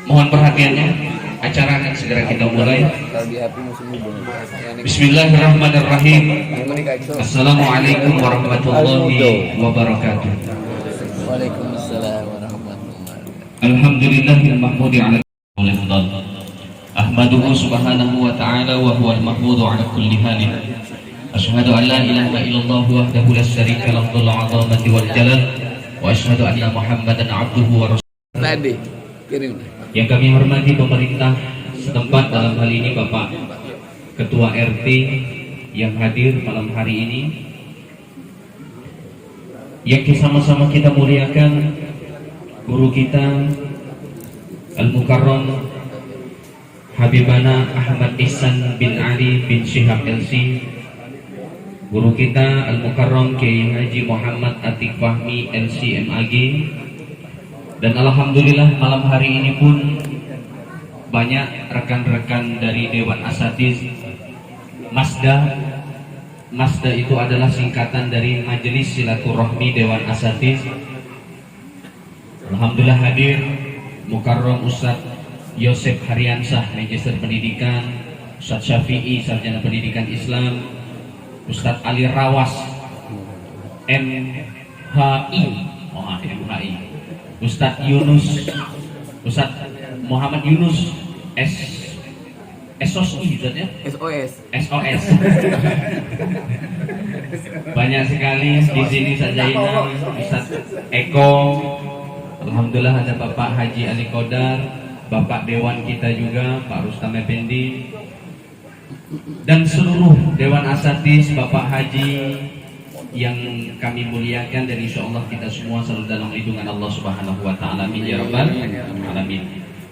Mohon perhatiannya, acara akan segera kita mulai. Bismillahirrahmanirrahim. Assalamualaikum warahmatullahi wabarakatuh. Waalaikumsalam warahmatullahi wabarakatuh. Alhamdulillahil mahmudi ala kulli fadl. Ahmaduhu subhanahu wa ta'ala wa huwal mahmudu ala kulli halin. Asyhadu an la ilaha illallah wahdahu la syarika lahu dzul 'azamati wal jalal wa asyhadu anna Muhammadan 'abduhu wa rasuluh. Tadi kirim. Yang kami hormati pemerintah setempat, dalam hal ini Bapak Ketua RT yang hadir malam hari ini, yang sama-sama kita muliakan guru kita Al-Mukarram Habibana Ahmad Ihsan bin Ali bin Syihab LC, guru kita Al-Mukarram Kiai Haji Muhammad Atiq Fahmi LC MAG. Dan alhamdulillah malam hari ini pun banyak rekan-rekan dari Dewan Asatiz Masda. Masda itu adalah singkatan dari Majelis Silaturahmi Dewan Asatiz. Alhamdulillah hadir Mukarram Ustadz Yosef Haryansah, Magister Pendidikan, Ustadz Syafi'i, Sarjana Pendidikan Islam, Ustadz Ali Rawas, MHI, MHI, Ustadz Yunus, Ustadz Muhammad Yunus, SOSI, ya? SOS. Banyak sekali di sini saja ini Ustadz Eko. Alhamdulillah ada Bapak Haji Ali Kodar, Bapak Dewan kita juga Pak Rustam Effendi, dan seluruh Dewan Asatiz, Bapak Haji yang kami muliakan, dan insya Allah kita semua selalu dalam lindungan Allah Subhanahu wa Ta'ala. Amin ya rabbal alamin.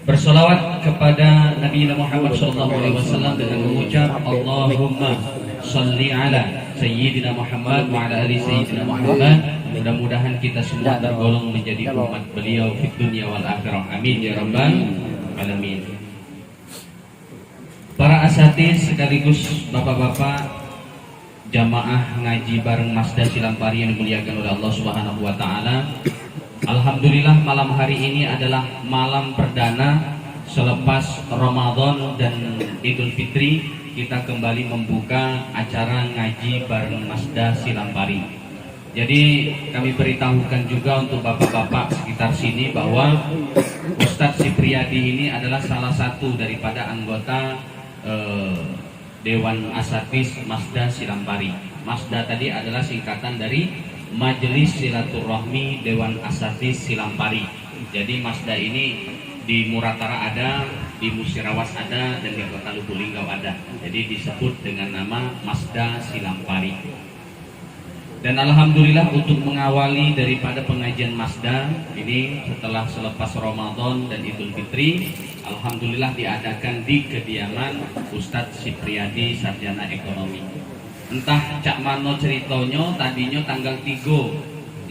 Bersolawat kepada Nabi Muhammad SAW dengan mengucap Allahumma salli ala Sayyidina Muhammad wa ala ali Sayyidina Muhammad. Mudah-mudahan kita semua tergolong menjadi umat beliau fid dunya wal akhirah. Amin ya rabbal alamin. Para asatiz sekaligus bapak-bapak jamaah ngaji bareng Masda Silampari yang dimuliakan oleh Allah Subhanahu wa Ta'ala. Alhamdulillah malam hari ini adalah malam perdana selepas Ramadan dan Idul Fitri. Kita kembali membuka acara ngaji bareng Masda Silampari. Jadi kami beritahukan juga untuk bapak-bapak sekitar sini bahwa Ustadz Sipriyadi ini adalah salah satu daripada anggota Dewan Asatiz Masda Silampari. Masda tadi adalah singkatan dari Majelis Silaturahmi Dewan Asatiz Silampari. Jadi Masda ini di Muratara ada, di Musirawas ada, dan di Kota Lubuk Linggau ada. Jadi disebut dengan nama Masda Silampari. Dan alhamdulillah untuk mengawali daripada pengajian Masda ini setelah selepas Ramadan dan Idul Fitri, alhamdulillah diadakan di kediaman Ustadz Sipriyadi, Sarjana Ekonomi. Entah cak mano ceritanya, tadinya tanggal 3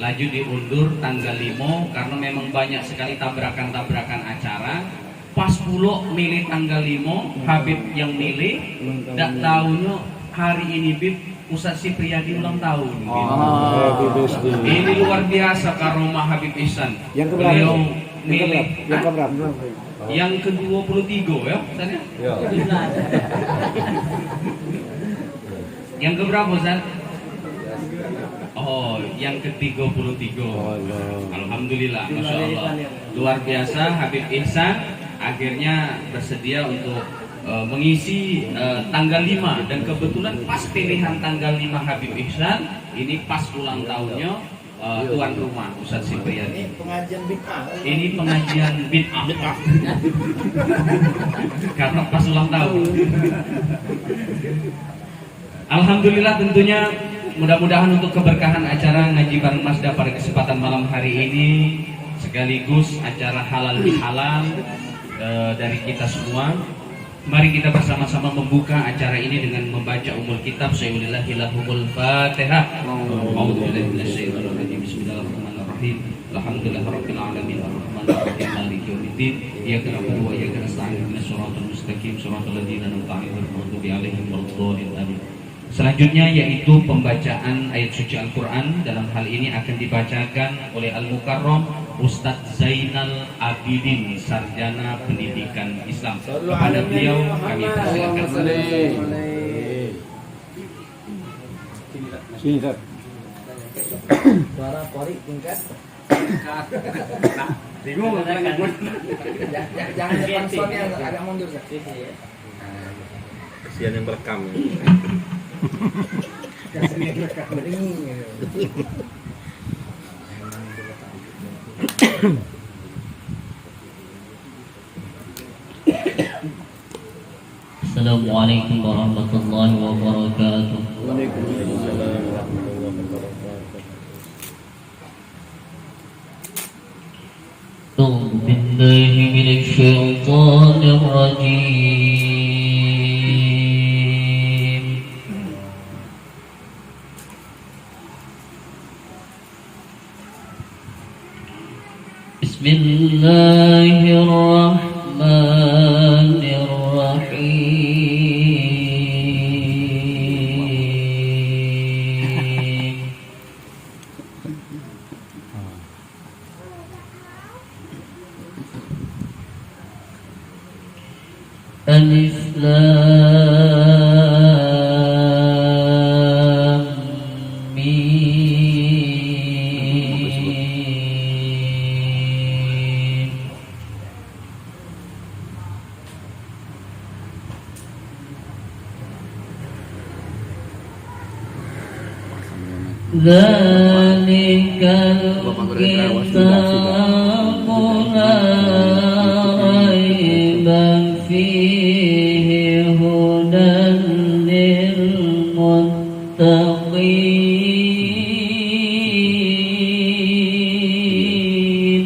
laju diundur tanggal 5 karena memang banyak sekali tabrakan-tabrakan acara. Pas pulo milih tanggal 5, Habib yang milih, tak tahunya hari ini Bib Ustadz Sipriyadi ulang tahun. Ini luar biasa karomah Habib Ihsan. Beliau milih yang ke-23 ya, Ustaz ya? Yang keberapa Ustaz? Oh, yang ke-33. Alhamdulillah, Masya Allah. Luar biasa Habib Ihsan akhirnya bersedia untuk mengisi tanggal 5, dan kebetulan pas pilihan tanggal 5 Habib Ihsan ini pas ulang tahunnya tuan rumah Ustadz Sipriyadi. Ini pengajian bid'ah. Karena pas ulang tahun. Alhamdulillah, tentunya mudah-mudahan untuk keberkahan acara ngaji bareng Masda pada kesempatan malam hari ini, sekaligus acara halal bihalal dari kita semua. Mari kita bersama-sama membuka acara ini dengan membaca umul kitab Sayyidillahilahumul Fatihah. A'udzubillahi minasyaitonir rajim. Bismillahirrahmanirrahim. Alhamdulillahirabbil alamin arrahmanirrahim maliki yaumiddin. Iyyaka na'budu wa iyyaka nasta'in ihdinas siratal mustaqim siratal ladzina an'amta 'alaihim ghairil maghdubi 'alaihim waladdallin. Amin. Selanjutnya yaitu pembacaan ayat suci Al-Quran. Dalam hal ini akan dibacakan oleh Al-Mukarram Ustadz Zainal Abidin, Sarjana Pendidikan Islam. Kepada beliau kami persilakan. Suara Kori tingkat. Bingung kan? Jangan depan soundnya agak mundur ya. Kasihan yang merekam. Assalamualaikum warahmatullahi wabarakatuh. Waalaikumsalam warahmatullahi wabarakatuh. أعوذ بالله من الشيطان الرجيم. بسم الله الرحمن الرحيم. ألف لام ميم. ذلك الكتاب لا ريب فيه هدى للمتقين.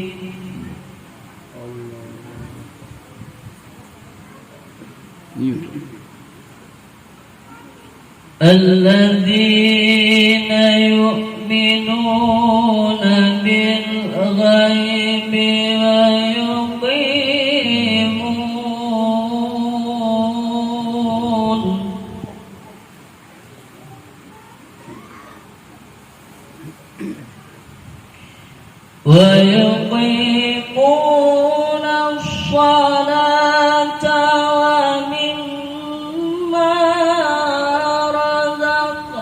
الذين يؤمنون بالغيب ويقيمون الصلاة ومما رزقناهم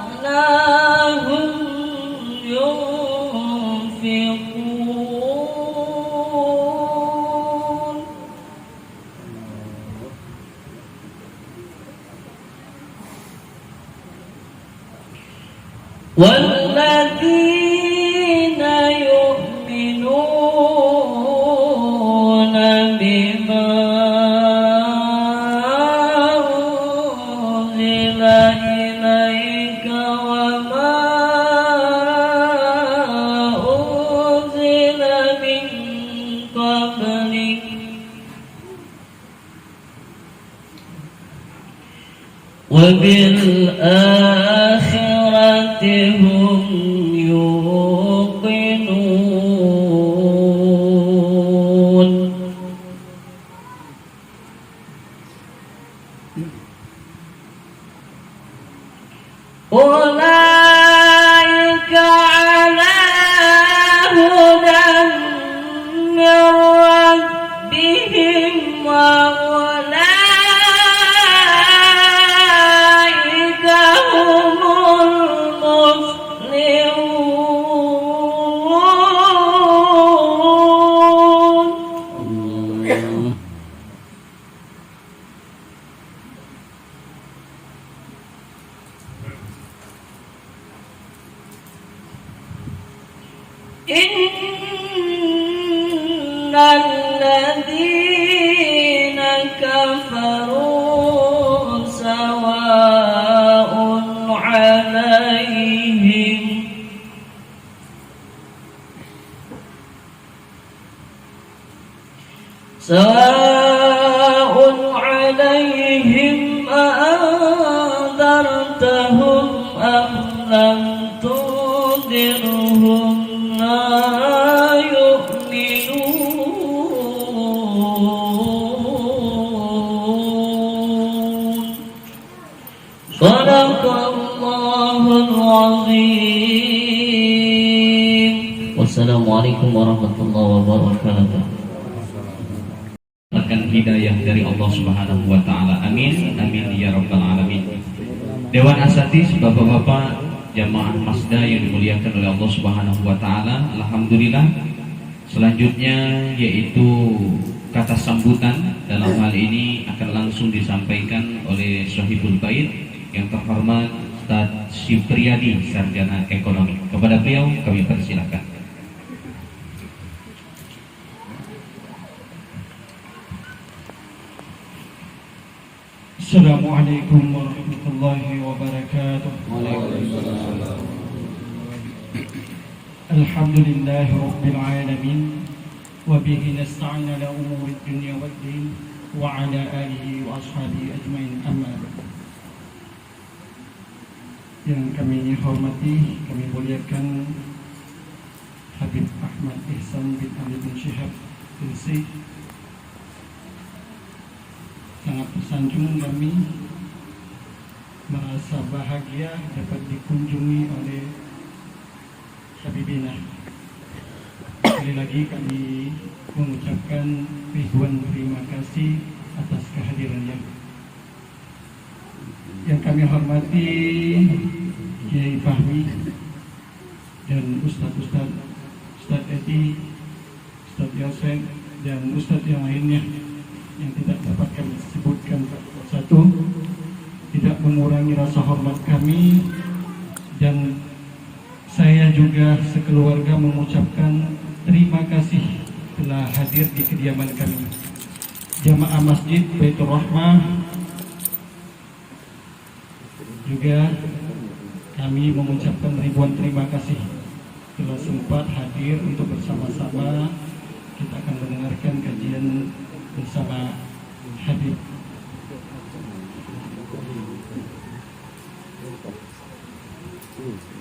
ينفقون. والذين يؤمنون بما أنزل إليك وما أنزل من قبلك وبالآخرة هم يوقنون. أولئك على هدى من ربهم وأولئك هم المفلحون. إن الذين كفروا سواء عليهم أأنذرتهم أم لم تنذرهم لا يؤمنون. صدق الله العظيم. Assalamualaikum warahmatullahi wabarakatuh. Akan hidayah dari Allah Subhanahu wa taala. Amin. Amin ya rabbal alamin. Dewan Asatidz, Bapak-bapak jamaah Masda yang dimuliakan oleh Allah Subhanahu wa taala. Alhamdulillah. Selanjutnya yaitu kata sambutan dalam hal ini akan langsung disampaikan oleh Sohibul Bait yang terhormat Ustadz Syupriyadi, Sarjana Ekonomi. Kepada beliau kami persilakan. Assalamualaikum warahmatullahi wabarakatuh. Alhamdulillahi rabbil alamin wa bihi nasta'in ala umuri dunya waddin wa ala alihi wa ashabihi ajmain, amma ba'd. Yang kami hormati, kami muliakan Habib Ahmad Ihsan bin Ali bin Syihab bin Syekh. Sangat tersanjung kami merasa bahagia dapat dikunjungi oleh Habibina. Sekali lagi kami mengucapkan ribuan terima kasih atas kehadirannya. Yang kami hormati Kiai Fahmi dan Ustadz Edi, Ustadz Yosef dan Ustadz yang lainnya yang tidak dapat kami sebutkan satu, tidak mengurangi rasa hormat kami, dan saya juga sekeluarga mengucapkan terima kasih telah hadir di kediaman kami. Jamaah Masjid Baitur Rahmah juga kami mengucapkan ribuan terima kasih telah sempat hadir untuk bersama-sama kita akan mendengarkan kajian bersama Habib.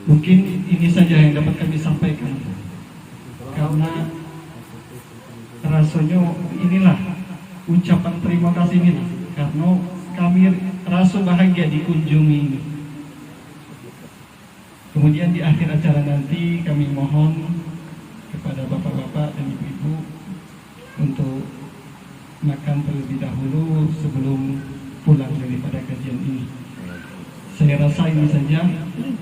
Mungkin ini saja yang dapat kami sampaikan, karena rasanya inilah ucapan terima kasih ini, karena kami rasa bahagia dikunjungi ini. Kemudian di akhir acara nanti kami mohon kepada bapak-bapak dan ibu-ibu untuk makan terlebih dahulu sebelum pulang daripada kajian ini. Saya rasa ini saja.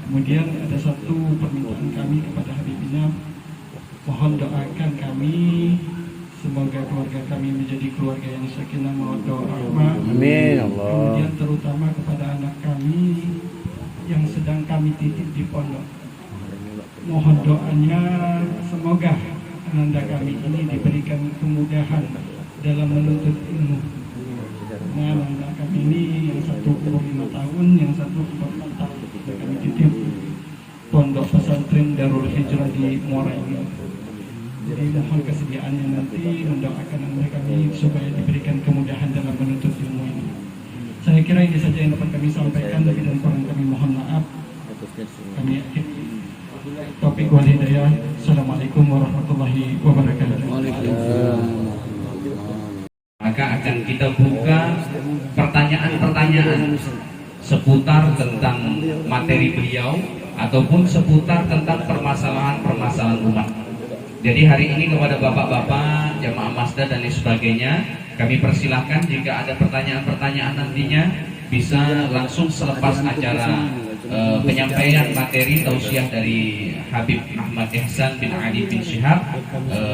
Kemudian ada satu permintaan kami kepada Habibina, mohon doakan kami semoga keluarga kami menjadi keluarga yang sakinah mawaddah warahmah. Amin Allah. Kemudian terutama kepada anak kami yang sedang kami titip di pondok, mohon doanya semoga ananda kami ini diberikan kemudahan dalam menuntut ilmu. Nah, anak kami ini yang satu umur 5 tahun, yang satu umur 4 tahun. Kami titip pondok pesantren Darul Hijrah di Muara ini. Jadi mohon kesediaannya nanti mendoakan anak kami supaya diberikan kemudahan dalam menuntut ilmu ini. Saya kira ini saja yang dapat kami sampaikan, lebih dan kurang kami mohon maaf. Kami akhiri. Taufiq wal hidayah. Assalamualaikum warahmatullahi wabarakatuh. Maka akan kita buka pertanyaan-pertanyaan seputar tentang materi beliau ataupun seputar tentang permasalahan-permasalahan umat. Jadi hari ini kepada bapak-bapak, jamaah Masda dan lain sebagainya, kami persilahkan jika ada pertanyaan-pertanyaan nantinya bisa langsung selepas acara penyampaian materi tausiah dari Habib Ahmad Ihsan bin Ali bin Syihab.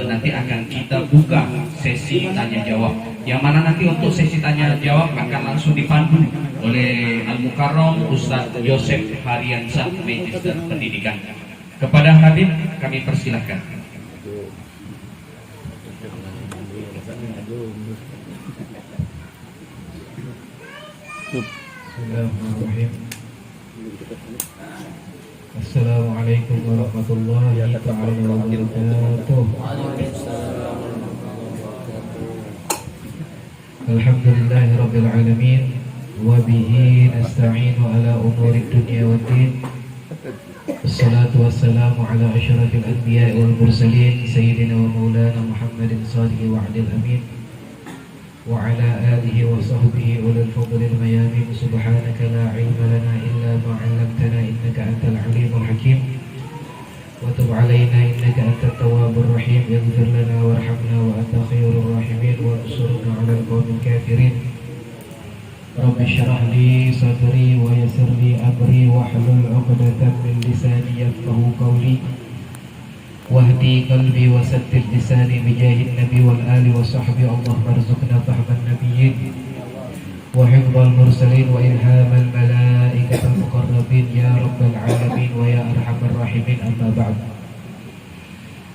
Nanti akan kita buka sesi tanya jawab, yang mana nanti untuk sesi tanya jawab akan langsung dipandu oleh Al-Mukarram Ustadz Yosef Hariansah, Magister Pendidikan. Kepada Habib kami persilahkan. Bismillahirrahmanirrahim. Assalamualaikum warahmatullahi wabarakatuh. Alhamdulillahirabbil alamin wa bihi nasta'inu ala umuri dunya waddin. Wassalatu wassalamu ala asyrafil anbiya'i wal mursalin sayyidina wa maulana Muhammadin sadiqil wa'dil amin wa ala alihi wa sahbihi ulil fadlil mayamin. Subhanaka la ilma lana illa ma 'allamtana innaka antal alimul hakim. وتب علينا إنك أنت التواب الرحيم اغفر لنا وارحمنا وأنت خير الراحمين وانصرنا على القوم الكافرين رب اشرح لي صدري ويسر لي أمري واحلل عقدة من لساني يفقهوا قولي واهدي قلبي وسدد لساني بجاه النبي والآل وصحبه اللهم ارزقنا فهم النبيين وحفظ المرسلين وإلهام الملائكة المقربين يا رب العالمين ويا أرحم الراحمين أما بعد.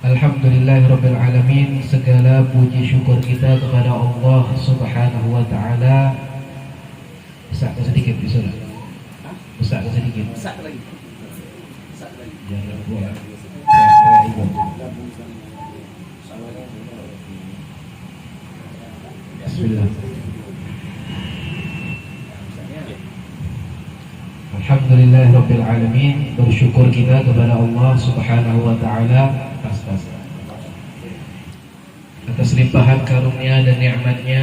Alhamdulillah Rabbil Alamin. Segala puji syukur kita kepada Allah Subhanahu wa Ta'ala. Besar ke sedikit bisa tak? Besar ke sedikit? Besar lagi. Besar lagi. Jangan buat. Bismillah. Alhamdulillah Rabbil Alamin. Bersyukur kita kepada Allah Subhanahu wa Ta'ala atas limpahan karunia dan nikmatnya,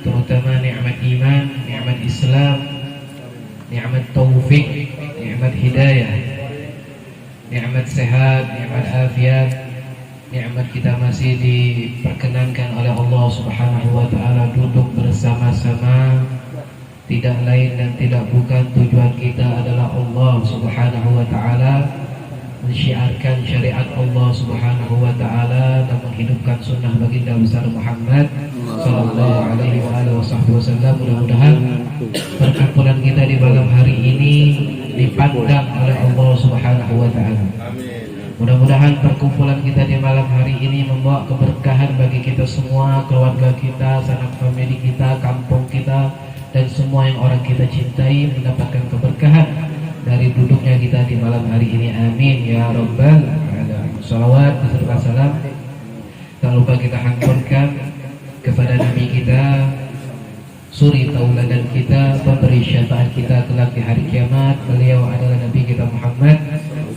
terutama nikmat iman, nikmat Islam, nikmat taufik, nikmat hidayah, nikmat sehat, nikmat afiat, nikmat kita masih diperkenankan oleh Allah Subhanahu wa Ta'ala duduk bersama-sama. Tidak lain dan tidak bukan tujuan kita adalah Allah Subhanahu wa Ta'ala mensyiarkan syariat Allah Subhanahu wa Ta'ala dan menghidupkan sunnah baginda besar Muhammad sallallahu alaihi wasallam. Mudah-mudahan perkumpulan kita di malam hari ini dipandang oleh Allah Subhanahu wa Ta'ala. Mudah-mudahan perkumpulan kita di malam hari ini membawa keberkahan bagi kita semua, keluarga kita, sanak famili kita, kampung kita, dan semua yang orang kita cintai mendapatkan keberkahan dari duduknya kita di malam hari ini. Amin ya rabbal alamin. Salawat beserta salam tak lupa kita haturkan kepada Nabi kita, suri tauladan kita, pemberi syafaat kita kelak di hari kiamat. Beliau adalah Nabi kita Muhammad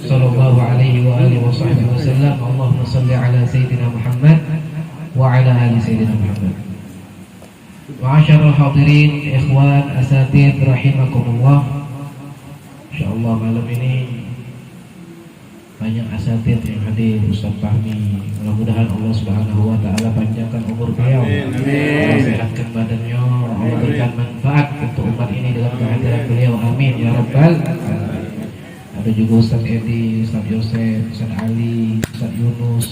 sallallahu alaihi wa alihi wasallam. Allahumma salli ala sayyidina Muhammad wa ala ali sayyidina Muhammad. Ma'asyiral hadirin, ikhwan, asatidz rahimakumullah. Insyaallah malam ini banyak asatidz yang hadir, Ustaz Fahmi. Mudah-mudahan Allah Subhanahu wa Ta'ala panjangkan umur beliau, Allah sehatkan badannya, Allah berikan manfaat untuk umat ini dalam kehadiran beliau. Amin ya rabbal alamin. Ada juga Ustaz Edi, Ustaz Yosef, Ustaz Ali, Ustaz Yunus,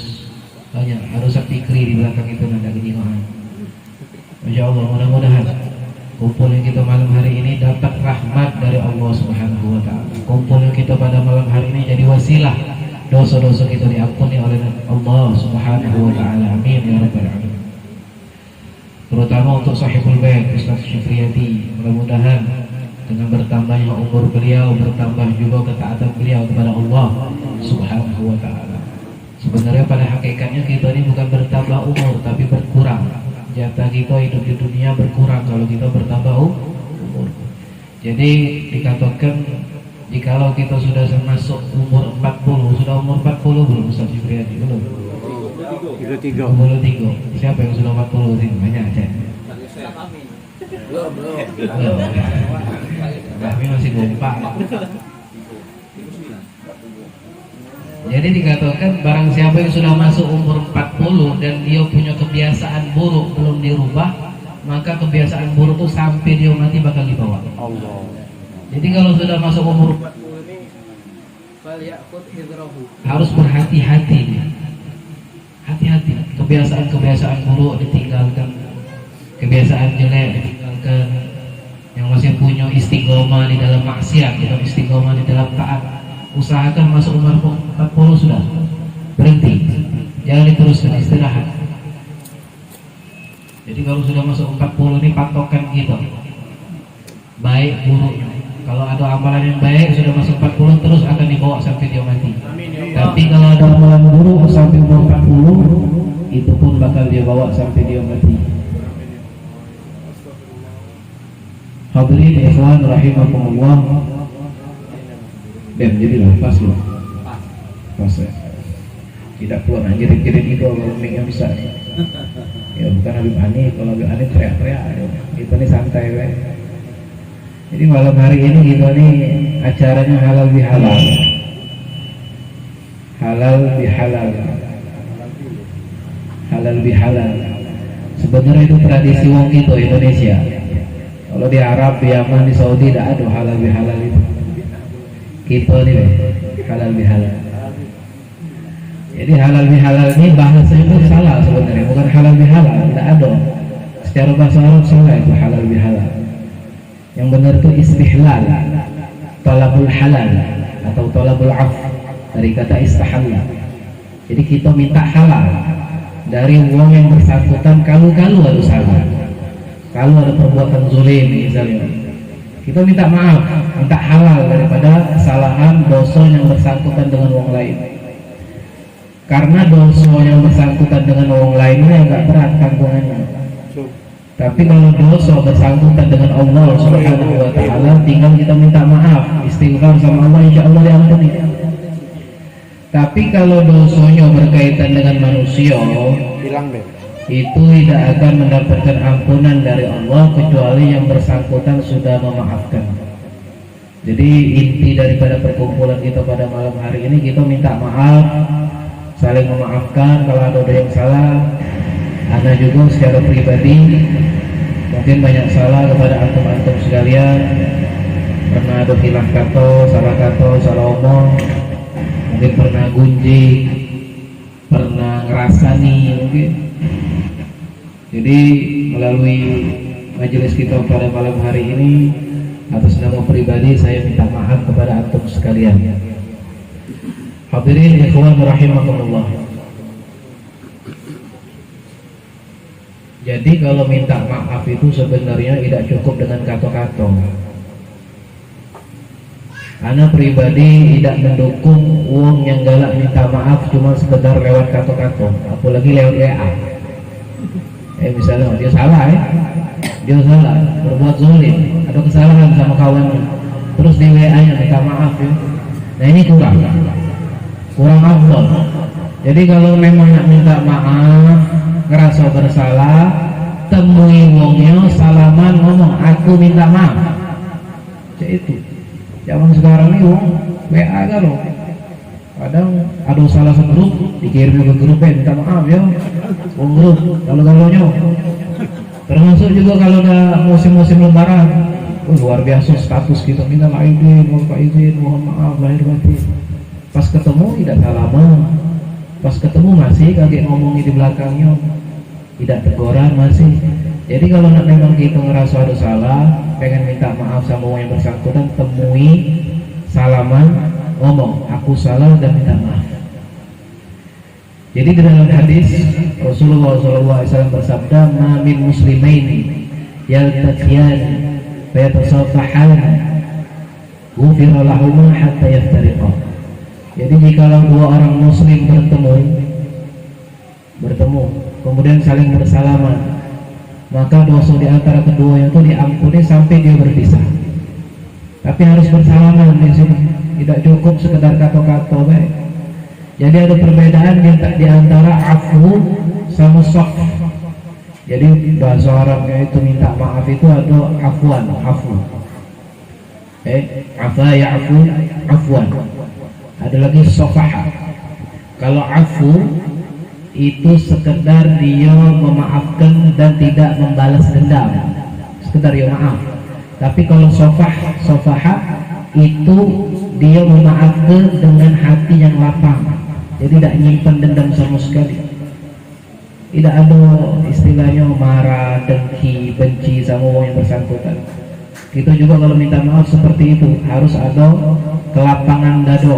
banyak. Ada Ustaz Fikri di belakang itu nada kejiwaan. Masya Allah, mudah-mudahan kumpul yang kita malam hari ini dapat rahmat dari Allah Subhanahu wa Ta'ala. Kumpul yang kita pada malam hari ini jadi wasilah dosa-dosa kita diampuni oleh Allah Subhanahu wa Ta'ala. Amin ya rabbal alamin. Terutama untuk sahibul bait Ustaz Syifriyati, mudah-mudahan dengan bertambahnya umur beliau, bertambah juga ketaatan beliau kepada Allah Subhanahu wa Ta'ala. Sebenarnya pada hakikatnya kita ini bukan bertambah umur, tapi berkurang. Jatah kita hidup di dunia berkurang kalau kita bertambah umur. Jadi dikatakan jikalau kita sudah masuk umur 40, sudah umur 40 belum Ustaz Jibriyadi? Belum. 33. Siapa yang sudah 40 sini? Banyak aja. Belum. Kami masih gompak. Jadi dikatakan barang siapa yang sudah masuk umur 40 dan dia punya kebiasaan buruk belum dirubah, maka kebiasaan buruk itu sampai dia mati bakal dibawa. Allah. Jadi kalau sudah masuk umur 40 ini harus berhati-hati. Hati-hati. Kebiasaan-kebiasaan buruk ditinggalkan, kebiasaan jelek ditinggalkan. Yang masih punya istiqomah di dalam maksiat, istiqomah di dalam taat, usahakan masuk umur 40 sudah berhenti, jangan diteruskan, istirahat. Jadi kalau sudah masuk 40 ini patokan kita, baik buruknya. Kalau ada amalan yang baik sudah masuk 40 terus akan dibawa sampai dia mati. Tapi kalau ada amalan buruk sampai umur 40 itu pun bakal dia bawa sampai dia mati. Hadirin ikhwan rahimakumullah. Dan jadilah pas loh, pas ya. Tidak keluar anjir-anjirin itu kalau yang bisa. Ya bukan Habib Hanif, kalau Habib Hanif teriak-teriak, kita ini santai we. Jadi malam hari ini kita nih acaranya halal bihalal. halal bihalal. Halal bihalal. Sebenarnya itu tradisi wong kita Indonesia. Kalau di Arab, di Yaman, di Saudi tidak ada halal bihalal itu. Kita nih halal bihalal. Jadi halal bihalal ini bahasa itu salah sebenarnya, bukan halal bihalal, tidak ada. Secara bahasa Arab salah itu halal bihalal. Yang benar itu istihlal, talabul halal atau talabul af, dari kata istahalla. Jadi kita minta halal dari uang yang bersangkutan kalau ada salah, kalau ada perbuatan zalim misalnya, kita minta maaf, minta halal daripada kesalahan dosa yang bersangkutan dengan uang lain. Karena dosa yang bersangkutan dengan uang lain ini agak berat tanggungannya. Tapi kalau dosa bersangkutan dengan Allah Subhanahu wa taala, tinggal kita minta maaf, istighfar sama Allah, insya Allah diampuni. Tapi kalau dosanya berkaitan dengan manusia, itu tidak akan mendapatkan ampunan dari Allah kecuali yang bersangkutan sudah memaafkan. Jadi inti daripada perkumpulan kita pada malam hari ini, kita minta maaf, saling memaafkan kalau ada yang salah. Ana juga secara pribadi mungkin banyak salah kepada antum-antum sekalian, pernah ada khilaf kata, salah omong, mungkin pernah gunjing, pernah ngerasani mungkin. Jadi melalui majelis kita pada malam hari ini, atas nama pribadi saya minta maaf kepada antum sekalian. Hadirin ikhwan rahimakumullah. Jadi kalau minta maaf itu sebenarnya tidak cukup dengan kata-kata. Ana pribadi tidak mendukung uang yang galak minta maaf cuma sekedar lewat kata-kata, apalagi lewat WA. Misalnya dia salah dia salah, berbuat zalim, ada kesalahan sama kawannya, terus di WA-nya minta maaf ya. Nah ini kurang afdal. Jadi kalau memang nak minta maaf, ngerasa bersalah, temui wongnya, salaman, ngomong aku minta maaf. Cek itu. Zaman sekarang ini wong WA kan loh. Kadang ada salah segrup, dikirim ke grup minta maaf ya. Wong grup, kalau-kalaunya. Termasuk juga kalau ada musim-musim lebaran, luar biasa status kita, minta izin, mohon maaf lahir batin. Pas ketemu tidak salaman, pas ketemu masih kaget ngomongnya di belakangnya, tidak teguran masih. Jadi kalau nak memang kita ngerasa ada salah, pengen minta maaf sama orang yang bersangkutan, temui, salaman, ngomong aku salah dan minta maaf. Jadi di dalam hadis Rasulullah SAW bersabda, "Ma min muslimaini yaltaqiyan fa yatasafahan ghufira lahuma hatta yaftariqa." Jadi jikalau dua orang muslim bertemu kemudian saling bersalaman, maka dosa di antara keduanya itu diampuni sampai dia berpisah. Tapi harus bersalaman di sini, tidak cukup sekedar kata-kata baik. Jadi ada perbedaan di antara afu sama saf. Jadi bahasa Arabnya itu minta maaf itu ada afuan, afu. Afa ya'fu, afwan. Ada lagi sofaha. Kalau afu itu sekedar dia memaafkan dan tidak membalas dendam, sekedar ya maaf. Tapi kalau sofaha itu dia memaafkan dengan hati yang lapang, jadi tidak nyimpan dendam sama sekali. Tidak ada istilahnya marah, dengki, benci sama orang yang bersangkutan. Kita juga kalau minta maaf seperti itu harus ada kelapangan dada.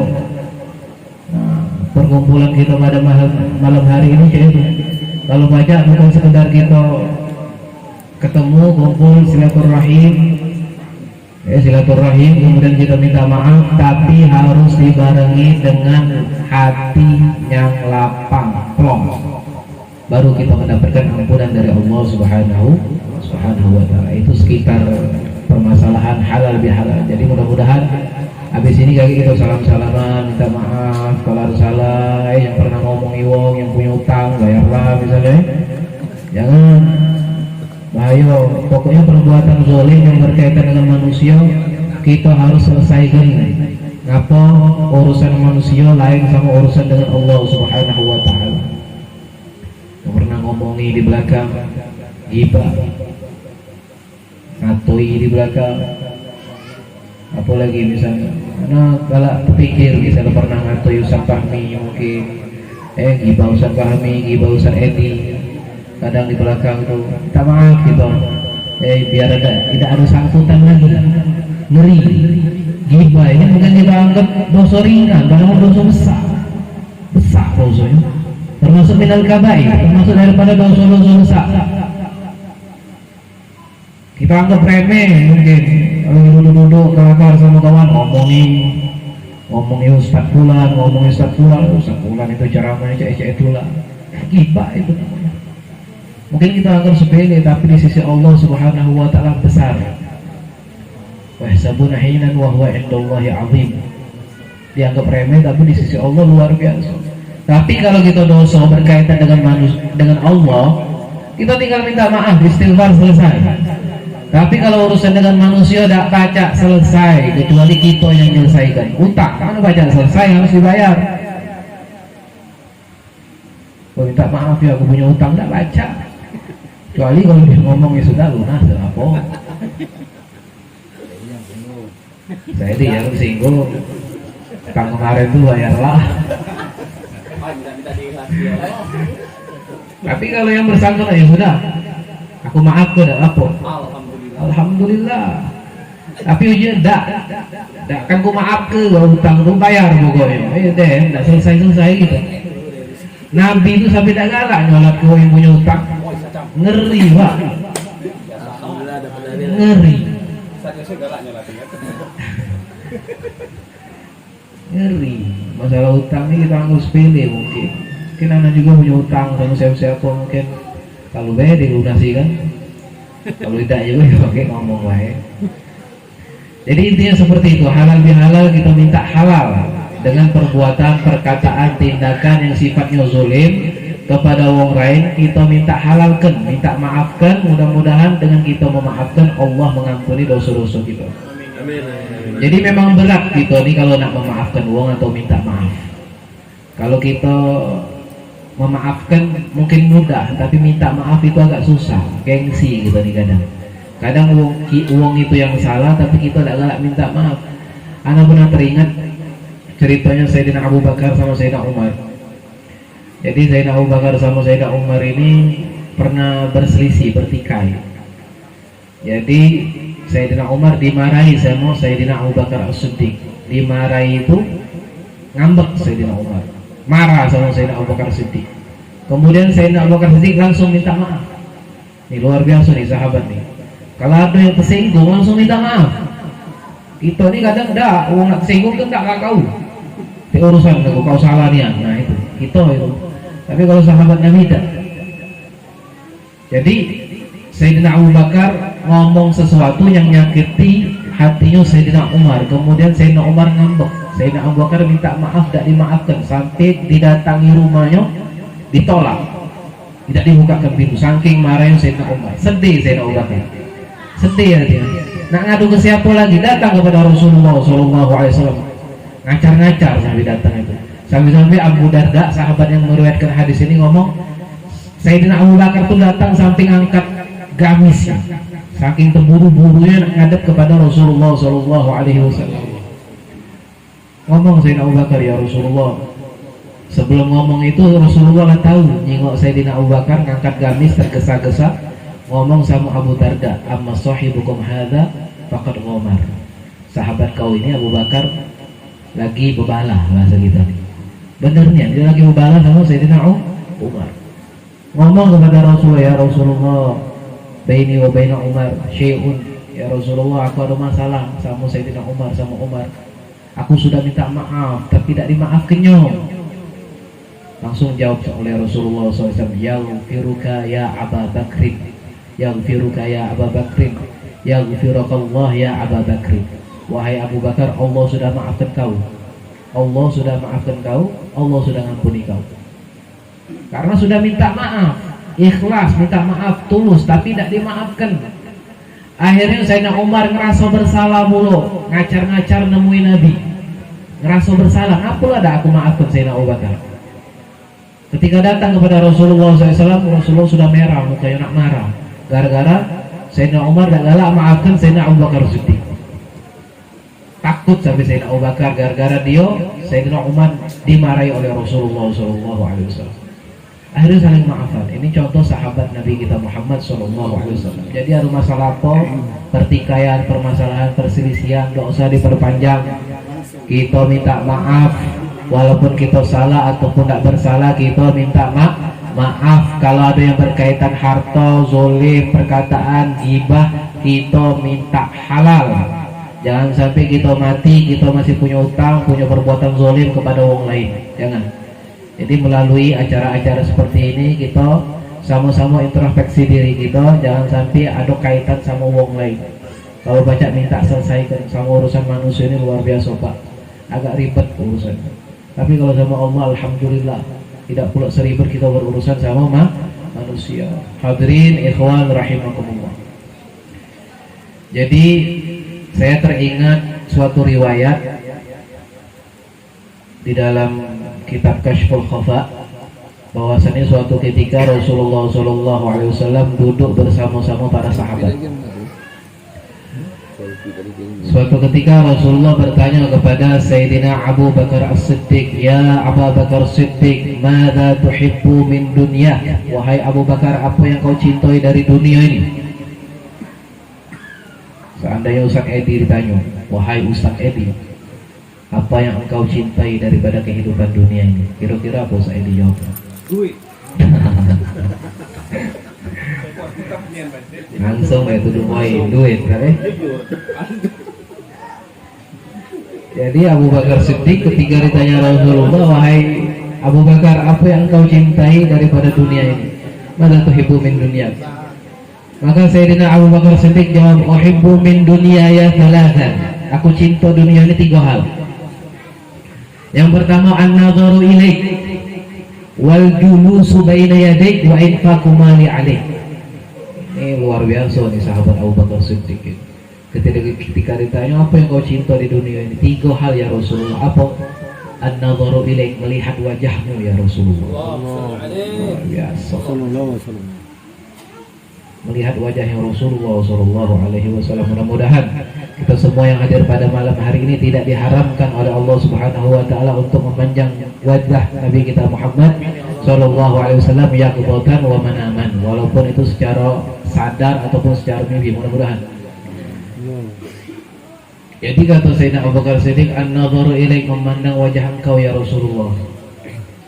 Nah, perkumpulan kita pada malam hari ini itu kalau baca bukan sekedar kita ketemu, kumpul, silaturahim, kemudian kita minta maaf, tapi harus dibarengi dengan hati yang lapang, plong, baru kita mendapatkan ampunan dari Allah Subhanahu wa ta'ala. Itu sekitar permasalahan halal bihalal. Jadi mudah-mudahan habis ini kayak gitu salam-salaman, minta maaf kalau ada salah, yang pernah ngomong iwong, yang punya utang bayarlah misalnya. Jangan bahaya. Pokoknya perbuatan zalim yang berkaitan dengan manusia kita harus selesaikan Ngapa urusan manusia lain sama urusan dengan Allah Subhanahu wa taala. Pernah ngomongi di belakang, ghibah, ngatoi di belakang, apalagi misalnya kalau pikir misalnya pernah ngatoi Ustaz Fahmi mungkin ghibah Ustaz Fahmi, ghibah Ustaz Edi, kadang di belakang tuh minta maaf gitu, biar tidak ada sangkutan lagi, ngeri. Ghibah ini bukan kita anggap dosa ringan, padahal dosa besar dosanya, termasuk minal kabair, termasuk daripada dosa-dosa besar. Kita anggap remeh mungkin kalau duduk-duduk kelakar sama kawan ngomongin Ustaz Fulan, Ustaz Fulan itu ceramahnya cek-cek tulang. Ghibah itu namanya. Mungkin kita anggap sepele, tapi di sisi Allah Subhanahu wa taala besar. Wahsabuna hinan wa huwa indallahi azim. Dianggap remeh tapi di sisi Allah luar biasa. Tapi kalau kita dosa berkaitan dengan Allah, kita tinggal minta maaf, istighfar, selesai. Tapi kalau urusan dengan manusia tidak baca selesai, kecuali kita yang menyelesaikan. Utang kan baca selesai, harus dibayar. Kalau minta maaf ya, aku punya utang, tidak baca. Kecuali kalau dia ngomong ya sudah lunas, apa? Saya yang singgung, utang kemarin tuh bayarlah. Tapi kalau yang bersangkutan ya sudah, aku maaf kok, tidak apa. Alhamdulillah. Tapi ujian dak kan ku maaf ke utang tu bayar pokoknya. Tidak selesai gitu. Nabi itu sampai tak galak nyolot ke yang punya utang. Ngeri pak. Ngeri. Ngeri. Masalah utang ini kita anggap sepele mungkin. Mungkin anak juga punya utang sama siapa-siapa mungkin. Kalau bayar dilunasi kan. Kalau tidak juga ya pakai ngomong wae. Jadi intinya seperti itu, halal bihalal kita minta halal dengan perbuatan, perkataan, tindakan yang sifatnya zalim kepada orang lain kita minta halalkan, minta maafkan. Mudah-mudahan dengan kita memaafkan Allah mengampuni dosa-dosa kita. Jadi memang berat kita nih kalau nak memaafkan orang atau minta maaf. Kalau kita memaafkan mungkin mudah, tapi minta maaf itu agak susah, gengsi gitu nih kadang. Kadang uang itu yang salah, tapi kita tidak galak minta maaf. Ana pernah teringat ceritanya Sayyidina Abu Bakar sama Sayyidina Umar. Jadi Sayyidina Abu Bakar sama Sayyidina Umar ini pernah berselisih, bertikai. Jadi Sayyidina Umar dimarahi sama Sayyidina Abu Bakar As-Siddiq. Dimarahi itu ngambek Sayyidina Umar, marah sama Sayyidina Abu Bakar Siddiq. Kemudian Sayyidina Abu Bakar Siddiq langsung minta maaf. Ini luar biasa nih sahabat nih. Kalau ada yang tersinggung langsung minta maaf. Kita nih kadang dah orang nak tersinggung kan tak kau. Di urusan kau salah nih. Nah itu kita itu. Tapi kalau sahabat Nabi tidak. Jadi Sayyidina Abu Bakar ngomong sesuatu yang nyakiti hatinya Sayyidina Umar. Kemudian Sayyidina Umar ngambek. Sayyidina Abu Bakar minta maaf, tidak dimaafkan sampai didatangi rumahnya, ditolak, tidak dibukakan pintu. Saking marahnya Sayyidina Umar, sedih Sayyidina Abu Bakar, sedih ya dia. Nak ngadu ke siapa lagi? Datang kepada Rasulullah SAW, ngacar-ngacar sampai datang itu. Sampai Abu Darda, sahabat yang meriwayatkan hadis ini ngomong, Sayyidina Abu Bakar tuh datang sampai ngangkat gamisnya, saking terburu-burunya ngadep kepada Rasulullah SAW. Ngomong Sayyidina Abu Bakar, ya Rasulullah. Sebelum ngomong itu Rasulullah lah tahu nyingok Sayyidina Abu Bakar ngangkat gamis tergesa-gesa, ngomong sama Abu Darda, amma sahibukum hadza faqad ghamar. Sahabat kau ini Abu Bakar lagi bebalah, bahasa kita. Benernya dia lagi bebalah sama Sayyidina Umar. Ngomong kepada Rasulullah, ya Rasulullah, baini wa baina Umar syai'un. Ya Rasulullah, aku ada masalah sama Sayyidina Umar, sama Umar. Aku sudah minta maaf, tapi tidak dimaafkannya. Langsung jawab oleh Rasulullah SAW, yaghfiruka ya Aba Bakrin, yaghfiruka ya Aba Bakrin, yaghfirukallah ya Aba Bakrin. Wahai Abu Bakar, Allah sudah maafkan kau. Allah sudah maafkan kau, Allah sudah ngampuni kau. Karena sudah minta maaf, ikhlas, minta maaf, tulus, tapi tidak dimaafkan. Akhirnya Sayyidina Umar ngerasa bersalah mulu, ngacar-ngacar nemuin Nabi. ngerasa bersalah, apalah ada aku maafkan Sayyidina Abu Bakar. Ketika datang kepada Rasulullah SAW, Rasulullah sudah merah, mukanya nak marah. Gara-gara Sayyidina Umar dan galak maafkan Sayyidina Abu Bakar Siddiq. Takut sampai Sayyidina Abu Bakar, gara-gara dia Sayyidina Umar dimarahi oleh Rasulullah SAW. Akhirnya saling maafkan. Ini contoh sahabat Nabi kita Muhammad SAW. Jadi ada masalah apa, pertikaian, permasalahan, perselisihan, tidak usah diperpanjang. Kita minta maaf, walaupun kita salah ataupun tidak bersalah, kita minta maaf. Kalau ada yang berkaitan harta, zolim, perkataan, gibah, kita minta halal. Jangan sampai kita mati, kita masih punya utang, punya perbuatan zolim kepada orang lain. Jangan. Jadi melalui acara-acara seperti ini kita sama-sama introspeksi diri kita, jangan sampai ada kaitan sama orang lain. Kalau baca minta selesaikan sama urusan manusia ini luar biasa Pak, agak ribet urusan. Tapi kalau sama Allah alhamdulillah tidak pula seribet kita berurusan sama manusia. Hadirin ikhwan rahimakumullah. Jadi saya teringat suatu riwayat di dalam kitab Kashful Khafa, bahwasanya suatu ketika Rasulullah SAW duduk bersama-sama para sahabat. Suatu ketika Rasulullah bertanya kepada Sayyidina Abu Bakar As-Siddiq, "Ya Abu Bakar As-Siddiq, madza tuhibbu min dunya?" Wahai Abu Bakar, apa yang kau cintai dari dunia ini? Seandainya Ustaz Edi ditanya, "Wahai Ustaz Edi, apa yang engkau cintai daripada kehidupan dunia ini?" Kira-kira apa Ustaz Edi jawab? Duit. Langsung ya tuduh duit kan? Jadi Abu Bakar Siddiq ketika ditanya Rasulullah, "Wahai Abu Bakar, apa yang engkau cintai daripada dunia ini?" "Madza tuhibbu min dunya?" Maka Sayyidina Abu Bakar Siddiq jawab, "Uhibbu min dunyaya thalathan." Aku cinta dunia ini 3 hal. Yang pertama, an-nadharu ilaik wal julusu baina yadaik wa infaqu mali alaik. Ini luar biasa nih sahabat Abu Bakar Siddiq. Ketika ditanya apa yang kau cinta di dunia ini, 3 hal ya Rasulullah. Apa? An-nadharu ilaik, melihat wajahmu ya Rasulullah. Luar biasa. Melihat wajahnya Rasulullah SAW. Mudah-mudahan kita semua yang hadir pada malam hari ini tidak diharamkan oleh Allah Subhanahu Wa Taala untuk memanjang wajah Nabi kita Muhammad SAW yaqdatan wa manaman, walaupun itu secara sadar ataupun secara mimpi. Mudah-mudahan. Jadi kata Sayyidina Abu Bakar Siddiq, an-nadharu ilaik, memandang wajah engkau ya Rasulullah.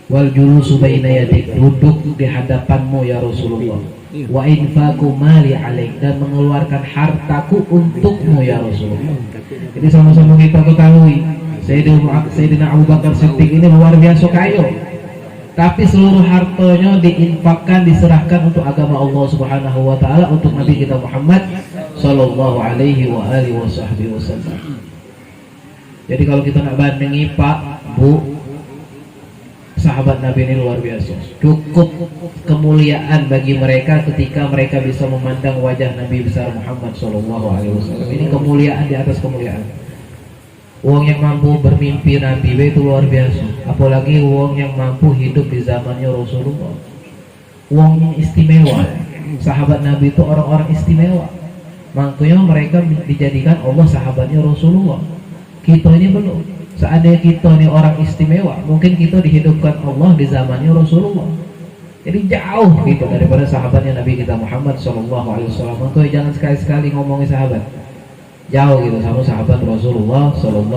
Wal julusu baina yadik, duduk di hadapanmu ya Rasulullah. Wa infaqu mali alaik, dan mengeluarkan hartaku untukmu ya Rasulullah. Jadi sama-sama kita ketahui Sayyidina Abu Bakar Siddiq ini luar biasa kaya, tapi seluruh hartanya diinfakkan, diserahkan untuk agama Allah Subhanahu Wa Taala, untuk Nabi kita Muhammad Sallallahu Alaihi Wasallam. Jadi kalau kita nak bandingi Pak Bu, sahabat Nabi ini luar biasa. Cukup kemuliaan bagi mereka ketika mereka bisa memandang wajah Nabi besar Muhammad SAW. Ini kemuliaan di atas kemuliaan. Uang yang mampu bermimpi Nabi itu luar biasa. Apalagi uang yang mampu hidup di zamannya Rasulullah. Uang yang istimewa. Sahabat Nabi itu orang-orang istimewa. Makanya mereka dijadikan Allah sahabatnya Rasulullah. Kita ini belum. Seandainya kita ini orang istimewa, mungkin kita dihidupkan Allah di zamannya Rasulullah. Jadi jauh gitu daripada sahabatnya Nabi kita Muhammad SAW. Maka jangan sekali-sekali ngomongin sahabat. Jauh gitu sama sahabat Rasulullah SAW.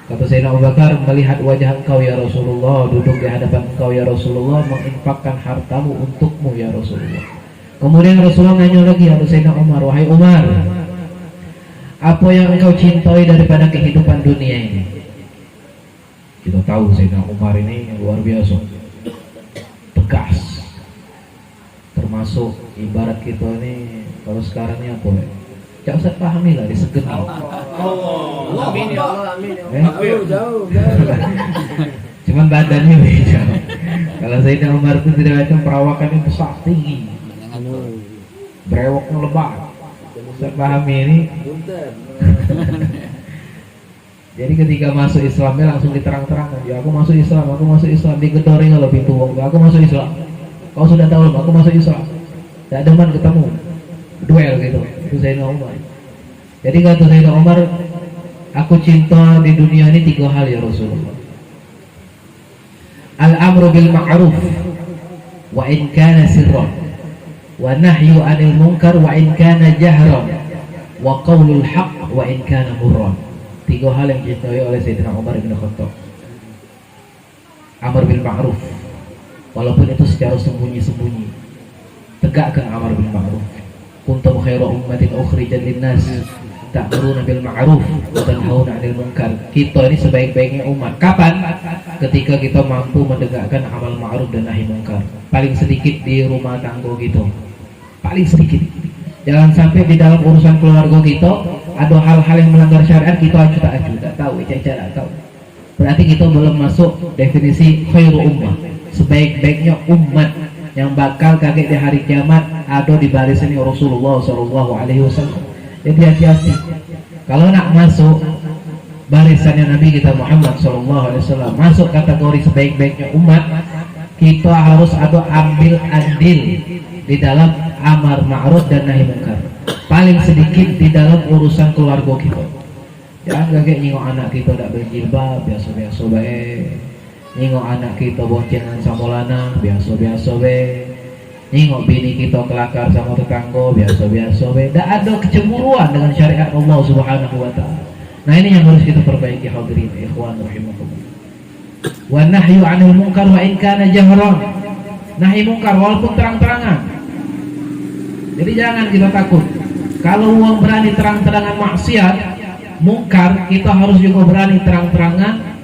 Kata Sayyidina Abu Bakar, melihat wajah engkau ya Rasulullah, duduk di hadapan engkau ya Rasulullah, menginfakkan hartamu untukmu ya Rasulullah. Kemudian Rasulullah nanya lagi kepada Sayyidina Umar, "Wahai Umar, apa yang engkau cintai daripada kehidupan dunia ini?" Kita tahu Sayyidina Umar ini luar biasa, tegas, termasuk ibarat kita ini kalau sekarang ini apa ya? Gak usah pahami lah, disegen. Amin ya Allah, amin ya Eh? Allah. Jauh. Cuman badannya beda. Kalau Sayyidina Umar itu tidak macam perawakannya besar tinggi, brewoknya lebat. Saya pahami ini. Jadi ketika masuk Islamnya langsung diterang-terangkan, ya aku masuk Islam, digedori kalau pintu wong, aku masuk Islam. Kau sudah tahu belum? Aku masuk Islam. Tidak demen ketemu, duel gitu. Itu Sayyidina Umar. Jadi kata Sayyidina Umar, aku cinta di dunia ini 3 hal ya Rasulullah. Al-amru bil ma'ruf wa in kana sirran, wa nahyu 'anil munkar wa in kana jahran, wa qaulul haqq wa in kana murran. 3 hal yang dicintai oleh Sayyidina Umar bin Khattab. Amar bil ma'ruf, walaupun itu secara sembunyi-sembunyi, tegakkan amar bil ma'ruf. Kuntum khairu ummatin ukhrijat linnas ta'muruna bil ma'ruf wa tanhauna 'anil munkar. Kita ini sebaik-baiknya umat. Kapan? Ketika kita mampu menegakkan amal ma'ruf dan nahi munkar. Paling sedikit di rumah tangga gitu. Paling sedikit. Jangan sampai di dalam urusan keluarga kita ada hal-hal yang melanggar syariat, kita acuh-acuh, tak tahu, tak tahu. Berarti kita belum masuk definisi khairu ummah, sebaik-baiknya umat yang bakal kaget di hari kiamat ada di barisan Rasulullah SAW. Jadi hati-hati. Kalau nak masuk barisannya Nabi kita Muhammad SAW, masuk kategori sebaik-baiknya umat, kita harus ada ambil andil di dalam amar ma'ruf dan nahi munkar. Paling sedikit di dalam urusan keluarga kita. Jangan kayak nyingok anak kita tak berjilbab, biasa-biasa baik. Nyingok anak kita boncengan sama lanang, biasa-biasa baik. Nyingok bini kita kelakar sama tetangga, biasa-biasa baik. Tak ada kecemburuan dengan syariat Allah Subhanahu wa taala. Nah, ini yang harus kita perbaiki hadirin ikhwan rahimakumullah. Wa nahyu 'anil munkar wa in kana jahran. Nahi munkar walaupun terang-terangan. Jadi jangan kita takut. Kalau uang berani terang-terangan maksiat, mungkar, kita harus juga berani terang-terangan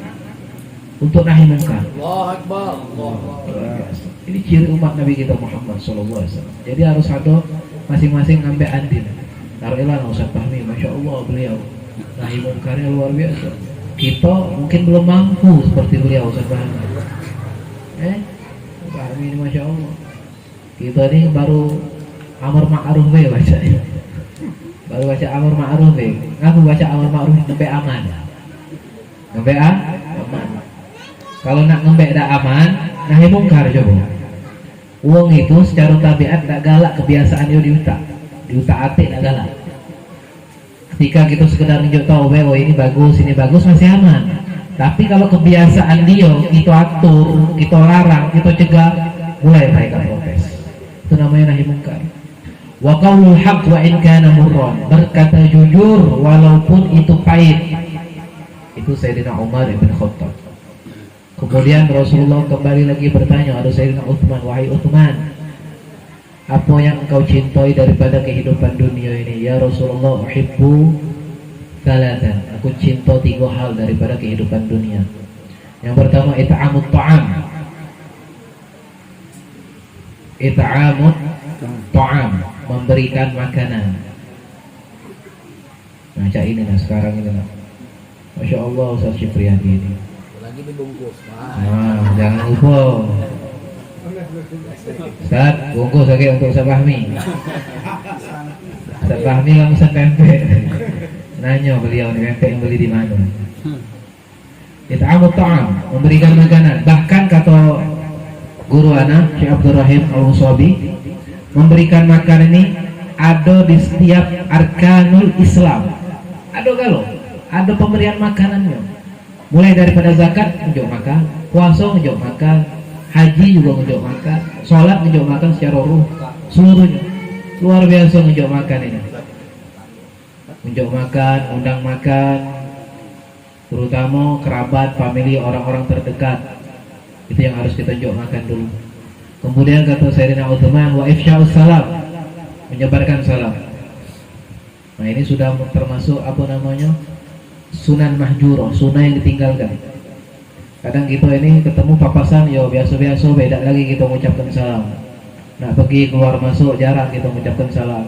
untuk nahi munkar. Allahu Akbar. Ini ciri umat Nabi kita Muhammad SAW. Jadi harus ada masing-masing ngambil andil. Taruhilah Ustaz Fahmi, Masya Allah beliau nahi munkarnya luar biasa. Kita mungkin belum mampu seperti beliau Ustaz Fahmi. Fahmi ini Masya Allah. Kita ini baru amar ma'ruf baca. Baru baca amar ma'ruf ngaku baca amar ma'ruf sampai aman. Sampai aman. Kalau nak ngembek dak aman, nahi mungkar coba. Uang itu secara tabiat tak galak, kebiasaan dia diutak atik tak galak. Ketika kita sekedar nunjuk tahu oh ini bagus masih aman. Tapi kalau kebiasaan dia kita atur, kita larang, kita cegah, mulai mereka protes. Itu namanya nahi mungkar. Wa qaulul haqq wa in kana murran, berkata jujur walaupun itu pahit. Itu Sayyidina Umar bin Khattab. Kemudian Rasulullah kembali lagi bertanya kepada Sayyidina Utsman, wahai Utsman, apa yang engkau cintai daripada kehidupan dunia ini? Ya Rasulullah, uhibbu thalathan, aku cinta 3 hal daripada kehidupan dunia. Yang pertama it'amut ta'am. It'amut ta'am, memberikan makanan. Nah, cak ini nah sekarang ini nah. Masya Allah Ustaz Syifriyadi ini. Lagi dibungkus. Nah, jangan lupa. Ustaz, bungkus lagi untuk Ustaz Fahmi. Ustaz Fahmi langsung pempek. Nanya beliau nih pempek yang beli di mana? It'amut ta'am, memberikan makanan. Bahkan kata guru anak Syekh Abdul Rahim Al-Musabi, memberikan makan ini ada di setiap arkanul Islam. Ada galau, ada pemberian makanannya. Mulai daripada zakat ngejok makan, puasa ngejok makan, haji juga ngejok makan, sholat ngejok makan secara ruh, seluruhnya. Luar biasa ngejok makan ini. Ngejok makan, undang makan, terutama kerabat, famili, orang-orang terdekat. Itu yang harus kita ngejok makan dulu. Kemudian kata Sayyidina Utsman, wa ifsya'us salam, menyebarkan salam. Nah, ini sudah termasuk apa namanya? Sunan mahjurah, sunnah yang ditinggalkan. Kadang kita ini ketemu papasan, yo biasa-biasa, beda lagi kita mengucapkan salam. Nak pergi keluar masuk jarang kita mengucapkan salam.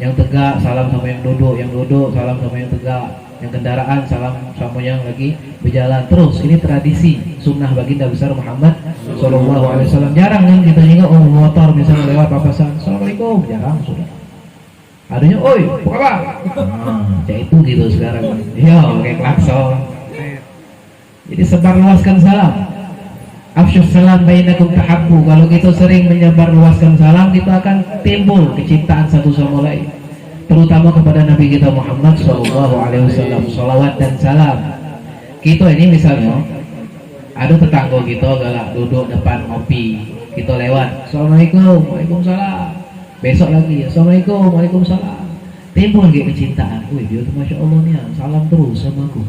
Yang tegak salam sama yang duduk salam sama yang tegak, yang kendaraan salam sama yang lagi berjalan. Terus ini tradisi sunnah baginda besar Muhammad SAW. Jarang kan kita ingat motor misalnya lewat papasan, assalamualaikum, jarang sudah. Adanya, oi, apa kabar? Nah, itu gitu sekarang. Iya, pakai klakson. Jadi sebarluaskan salam. Afsyus salam bainakum tahabbu. Kalau kita sering menyebarluaskan salam, kita akan timbul kecintaan satu sama lain. Terutama kepada Nabi kita Muhammad SAW. Salawat dan salam. Kita ini misalnya ada tetangga kita galak duduk depan ngopi, kita lewat, Assalamualaikum, Waalaikumsalam. Besok lagi, Assalamualaikum, Waalaikumsalam. Timbul lagi kecintaan. Wih, dia tuh Masya Allah nih, salam terus sama aku.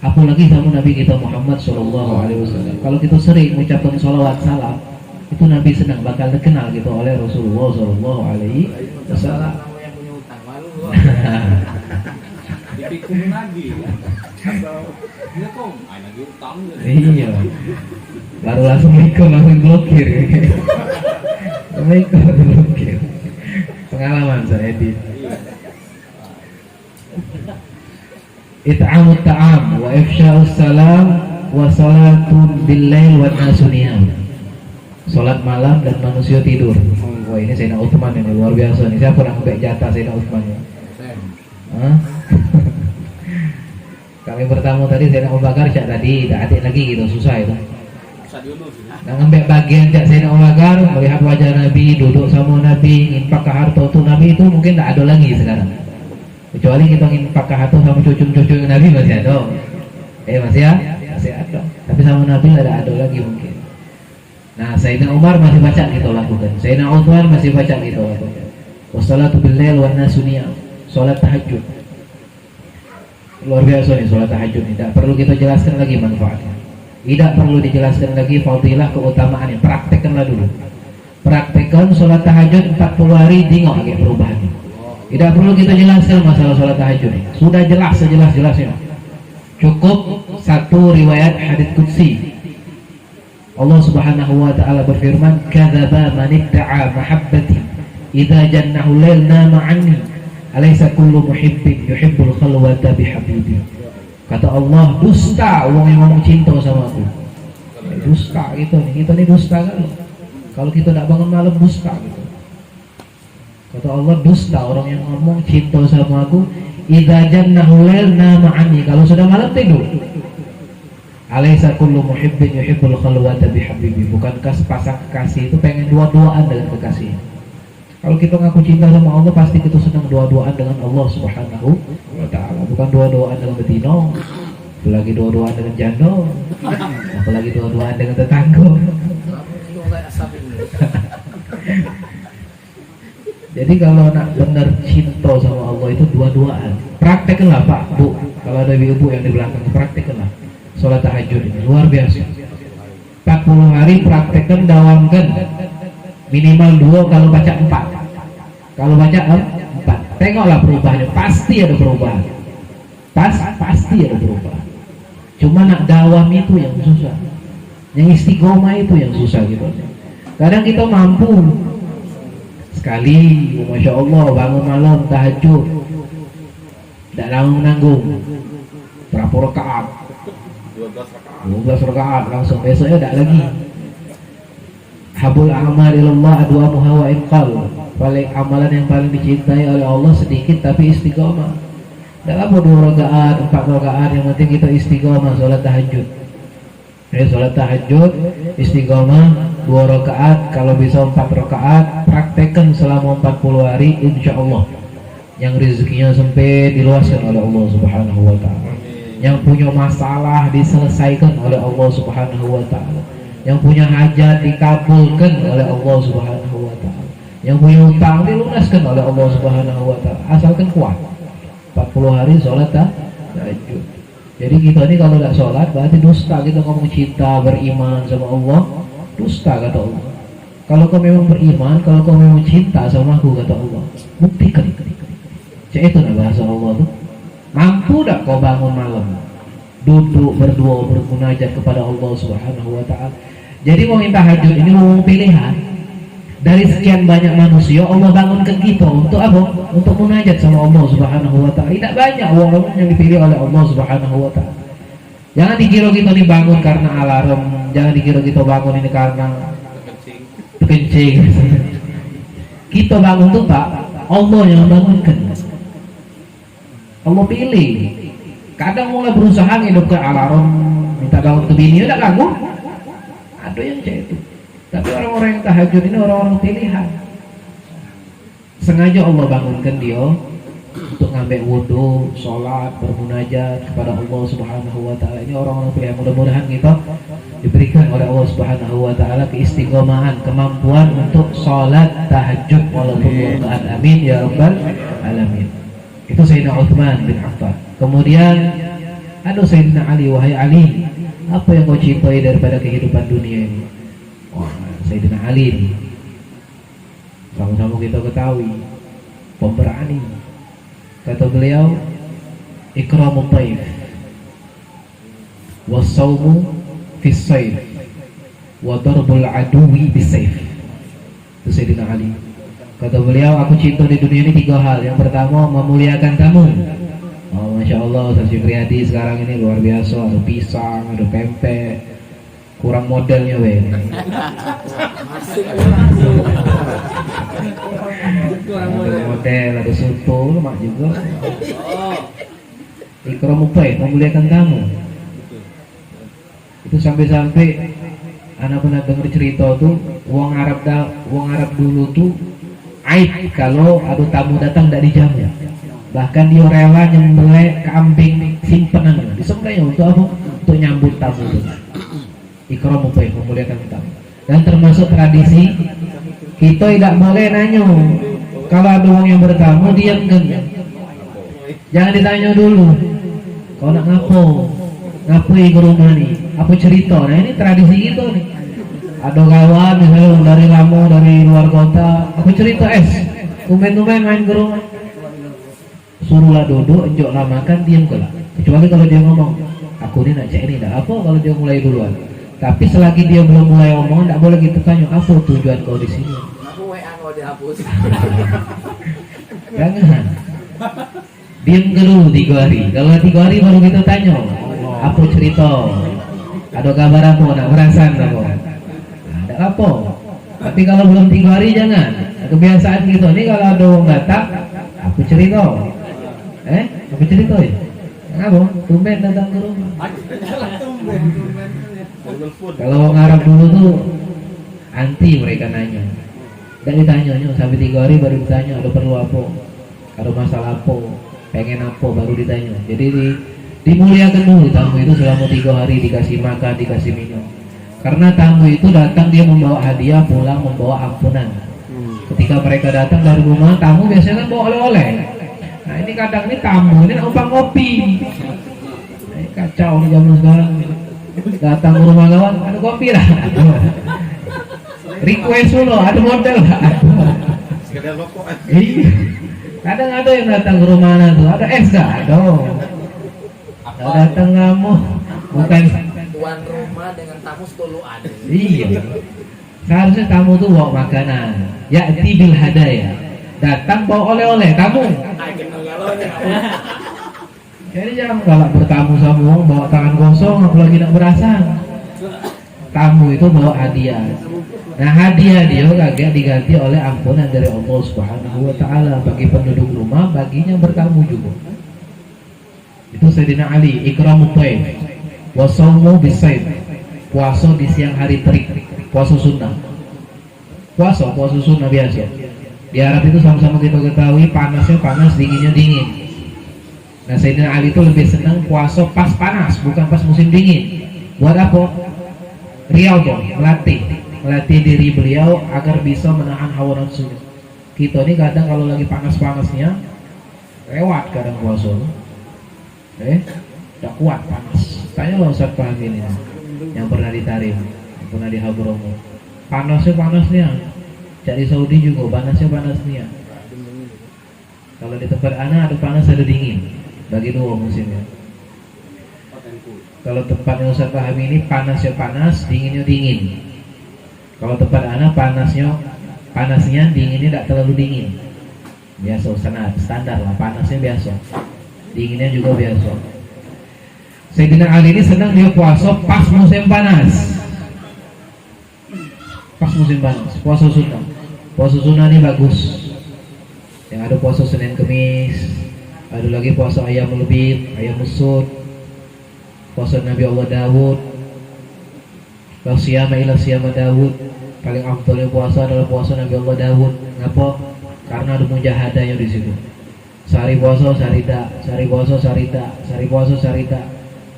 Apalagi sama Nabi kita Muhammad SAW. Kalau kita sering mengucapkan salawat salam, itu Nabi senang bakal dikenal gitu oleh Rasulullah SAW. Yang punya utang malu. Dipikun lagi ya. Iya kok, lagi utang. Iya. Baru langsung blokir. Assalamualaikum blokir. Pengalaman saya di It'amut ta'am wa ifsya'us salam wa salatun bil-lail wa nasu niyam. Salat malam dan manusia tidur. Wah, ini Sayyidina Utsman ini luar biasa nih. Siapa yang ngambil jatah Sayyidina Utsman ya? Hah? Kali pertama tadi Sayyidina Abu Bakar cak tadi, tak adik lagi gitu, susah itu. Nah, ngambil bagian cak Sayyidina Abu Bakar, melihat wajah Nabi, duduk sama Nabi, infak ke harta tuh Nabi itu mungkin tak ada lagi sekarang. Kecuali kita infak ke harta sama cucu-cucu Nabi masih ada. Masih ya? Masih ada. Tapi sama Nabi ada lagi mungkin. Nah, Sayyidina Umar masih baca gitu lakukan. Sayyidina Utsman masih baca gitu lakukan. Wassalatu bil-lail wan nasu niyam. Salat tahajud. Luar biasa nih salat tahajud ini. Tidak perlu kita jelaskan lagi manfaatnya. Tidak perlu dijelaskan lagi fadilah keutamaannya. Praktekkanlah dulu. Praktekkan salat tahajud 40 hari, tengok lagi perubahannya. Tidak perlu kita jelaskan masalah salat tahajud ini. Sudah jelas sejelas-jelasnya. Cukup satu riwayat hadits qudsi. Allah Subhanahu wa taala berfirman, "Kadzaba man idda'a mahabbati idza jannahu lail nama 'anni." Alaysa kullu muhibbin yuhibbul khalwata bihabibi. Kata Allah, dusta orang yang mau cinta sama aku. Dusta gitu nih. Kita nih dusta kan. Kalau kita tidak bangun malam dusta gitu. Kata Allah, dusta orang yang ngomong cinta sama aku idza jannahu lail nama 'anni. Kalau sudah malam tidur. Alaysa kullu muhibbin yuhibbul khalwata bihabibi. Bukankah sepasang kekasih itu pengen dua-duaan dengan kekasih? Kalau kita ngaku cinta sama Allah, pasti kita senang dua-duaan dengan Allah Subhanahu wa ta'ala. Bukan dua-duaan dengan betino, apalagi dua-duaan dengan jando, apalagi dua-duaan dengan tetangga. Jadi kalau nak benar cinta sama Allah itu dua-duaan. Praktekkanlah Pak, Bu. Kalau ada ibu yang di belakang, praktekkanlah sholat tahajud ini, luar biasa. 40 hari praktekkan, dawamkan. Minimal 2, kalau baca 4. Kalau baca 4, tengoklah perubahannya. Pasti ada perubahan. Pasti ada perubahan. Cuma nak dawam itu yang susah. Yang istiqomah itu yang susah gitu. Kadang kita mampu sekali, Masya Allah, bangun malam tahajud, tidak lama menanggung. Berapa rakaat? 12 rakaat langsung, besoknya tidak lagi. Habul amal ilallah adwa muhawa inqal. Paling amalan yang paling dicintai oleh Allah sedikit tapi istiqomah. Tidak apa 2 rakaat, 4 rakaat, yang penting kita istiqomah sholat tahajud. Sholat tahajud istiqomah 2 rakaat, kalau bisa 4 rakaat, praktekkan selama 40 hari, insya Allah. Yang rezekinya sempit diluaskan oleh Allah Subhanahu wa ta'ala. Yang punya masalah diselesaikan oleh Allah Subhanahu wa ta'ala. Yang punya hajat dikabulkan oleh Allah Subhanahu wa ta'ala. Yang punya utang dilunaskan oleh Allah Subhanahu wa ta'ala. Asalkan kuat. 40 hari sholat tahajud. Jadi kita ini kalau tidak sholat berarti dusta. Kita ngomong cinta, beriman sama Allah, dusta kata Allah. Kalau kau memang beriman, kalau kau memang cinta sama aku, kata Allah, buktikan. Cek itu nah bahasa Allah tuh. Mampu tak kau bangun malam, duduk berdua bermunajat kepada Allah Subhanahu wa ta'ala. Jadi mau tahajud ini mau pilihan. Dari sekian banyak manusia, Allah bangunkan kita untuk apa? Untuk munajat sama Allah Subhanahu wa ta'ala. Tidak banyak orang yang dipilih oleh Allah Subhanahu wa ta'ala. Jangan dikira kita ini bangun karena alarm, jangan dikira kita bangun ini karena kencing. Kita bangun tuh Pak, Allah yang bangunkan. Allah pilih. Kadang mulai berusaha hidupkan alarm, minta bangun ke bini udah ganggu. Ada yang kayak itu. Tapi orang-orang yang tahajud ini orang-orang pilihan. Sengaja Allah bangunkan dia untuk ngambil wudhu, sholat, bermunajat kepada Allah Subhanahu Wa Taala. Ini orang-orang pilihan. Mudah-mudahan kita diberikan oleh Allah Subhanahu Wa Taala keistiqomahan, kemampuan untuk sholat tahajud walaupun waktuan. Amin ya rabbal alamin. Itu Sayyidina Uthman bin Affan. Kemudian ada Sayyidina Ali. Wahai Ali, apa yang kau cintai daripada kehidupan dunia ini? Wah, Sayyidina Ali sama-sama kita ketahui pemberani. Kata beliau, ikramu taif wasaumu fis sayf wa darbul aduwi bisayf. Itu Sayyidina Ali. Kata beliau, aku cinta di dunia ini 3 hal. Yang pertama, memuliakan tamu. Oh, Masya Allah, Ustaz Syukriadi sekarang ini luar biasa. Ada pisang, ada pempek. Kurang modelnya weh. Ada model, ada soto, lemak juga. Ikramu taif, memuliakan tamu. Itu sampai-sampai anak pernah dengar cerita tuh, wong Arab dulu tuh aib kalau ada tamu datang tidak dijamu. Bahkan dia rela nyembelih kambing simpenan, disembelih untuk apa? Untuk nyambut tamu itu. Ikramu taif, memuliakan tamu. Dan termasuk tradisi kita tidak boleh nanya kalau ada orang yang bertamu, diam kan? Jangan ditanya dulu. Kau nak ngapoi ke rumah nih? Apa cerita? Nah ini tradisi gitu nih. Ada kawan misalnya dari Lampung, dari luar kota, aku cerita tumen-tumen main ke rumah. Suruhlah duduk, enjoklah makan, diam ke lah. Kecuali kalau dia ngomong, aku ini nak cek ini, tak apa kalau dia mulai duluan. Tapi selagi dia belum mulai ngomong, tak boleh kita tanya, apa tujuan kau di sini? Aku WA mau dihapus. Jangan. Diam dulu 3 hari. Kalau 3 hari baru kita tanya, apa cerita? Ada kabar apa? Nak merasan apa? Ada apa? Tapi kalau belum 3 hari jangan. Kebiasaan gitu. Ini kalau ada orang datang, aku cerita. Aku cerita ya? Apa? Tumben datang ke rumah. Kalau orang Arab dulu tuh anti mereka nanya. Dan ditanya sampai 3 hari baru ditanya ada perlu apa? Ada masalah apa? Pengen apa? Baru ditanya. Jadi dimuliakan dulu tamu itu selama 3 hari, dikasih makan, dikasih minum. Karena tamu itu datang dia membawa hadiah, pulang membawa ampunan. Ketika mereka datang dari rumah, tamu biasanya kan bawa oleh-oleh. Nah ini kadang ini tamu, ini numpang kopi. Ini kacau nih zaman sekarang. Datang ke rumah kawan, ada kopi lah. Request dulu, ada model lah. Sekedar rokok. Kadang ada yang datang ke rumah tuh, ada es gak? Ada. Datang kamu, bukan Tuan rumah dengan tamu setuluan. iya. Seharusnya tamu tuh bawa makanan. Ya bil hadaya. Datang bawa oleh-oleh kamu. Jadi jangan galak bertamu sama orang bawa tangan kosong, apalagi nak berasa. Tamu itu bawa hadiah. Nah hadiah dia kagak diganti oleh ampunan dari Allah Subhanahu Wa Taala bagi penduduk rumah, baginya bertamu juga. Itu Sayyidina Ali, ikramu taif, wasaumu bisayf, puasa di siang hari terik, puasa sunnah. Puasa sunnah biasa. Di Arab itu sama-sama kita ketahui panasnya panas, dinginnya dingin. Nah Sayyidina Ali itu lebih senang puasa pas panas, bukan pas musim dingin. Buat apa? Riyadhah, melatih diri beliau agar bisa menahan hawa nafsu. Kita ini kadang kalau lagi panas-panasnya lewat kadang puasa. Tak kuat panas. Tanya loh Ustaz Fahmi ini yang pernah ditarik, yang pernah di Habromo. Panasnya. Cari Saudi juga panasnya. Kalau di tempat anak ada panas ada dingin. Bagi 2 musimnya. Kalau tempatnya Ustaz Fahmi ini panasnya panas, dinginnya dingin. Kalau tempat anak panasnya dinginnya tidak terlalu dingin. Biasa standar lah, panasnya biasa. Dinginnya juga biasa. Sayyidina Ali ini senang dia puasa pas musim panas. Pas musim panas, puasa sunnah. Puasa sunnah ini bagus. Yang ada puasa Senin Kemis, ada lagi puasa ayam lebih, ayam mesut. puasa Nabi Allah Dawud. La siyama ila siyama Dawud. Paling afdalnya puasa adalah puasa Nabi Allah Dawud. Ngapa? Karena ada mujahadahnya di situ. Sehari puasa, sehari tak, sehari puasa, sehari tak, sehari puasa, sehari tak.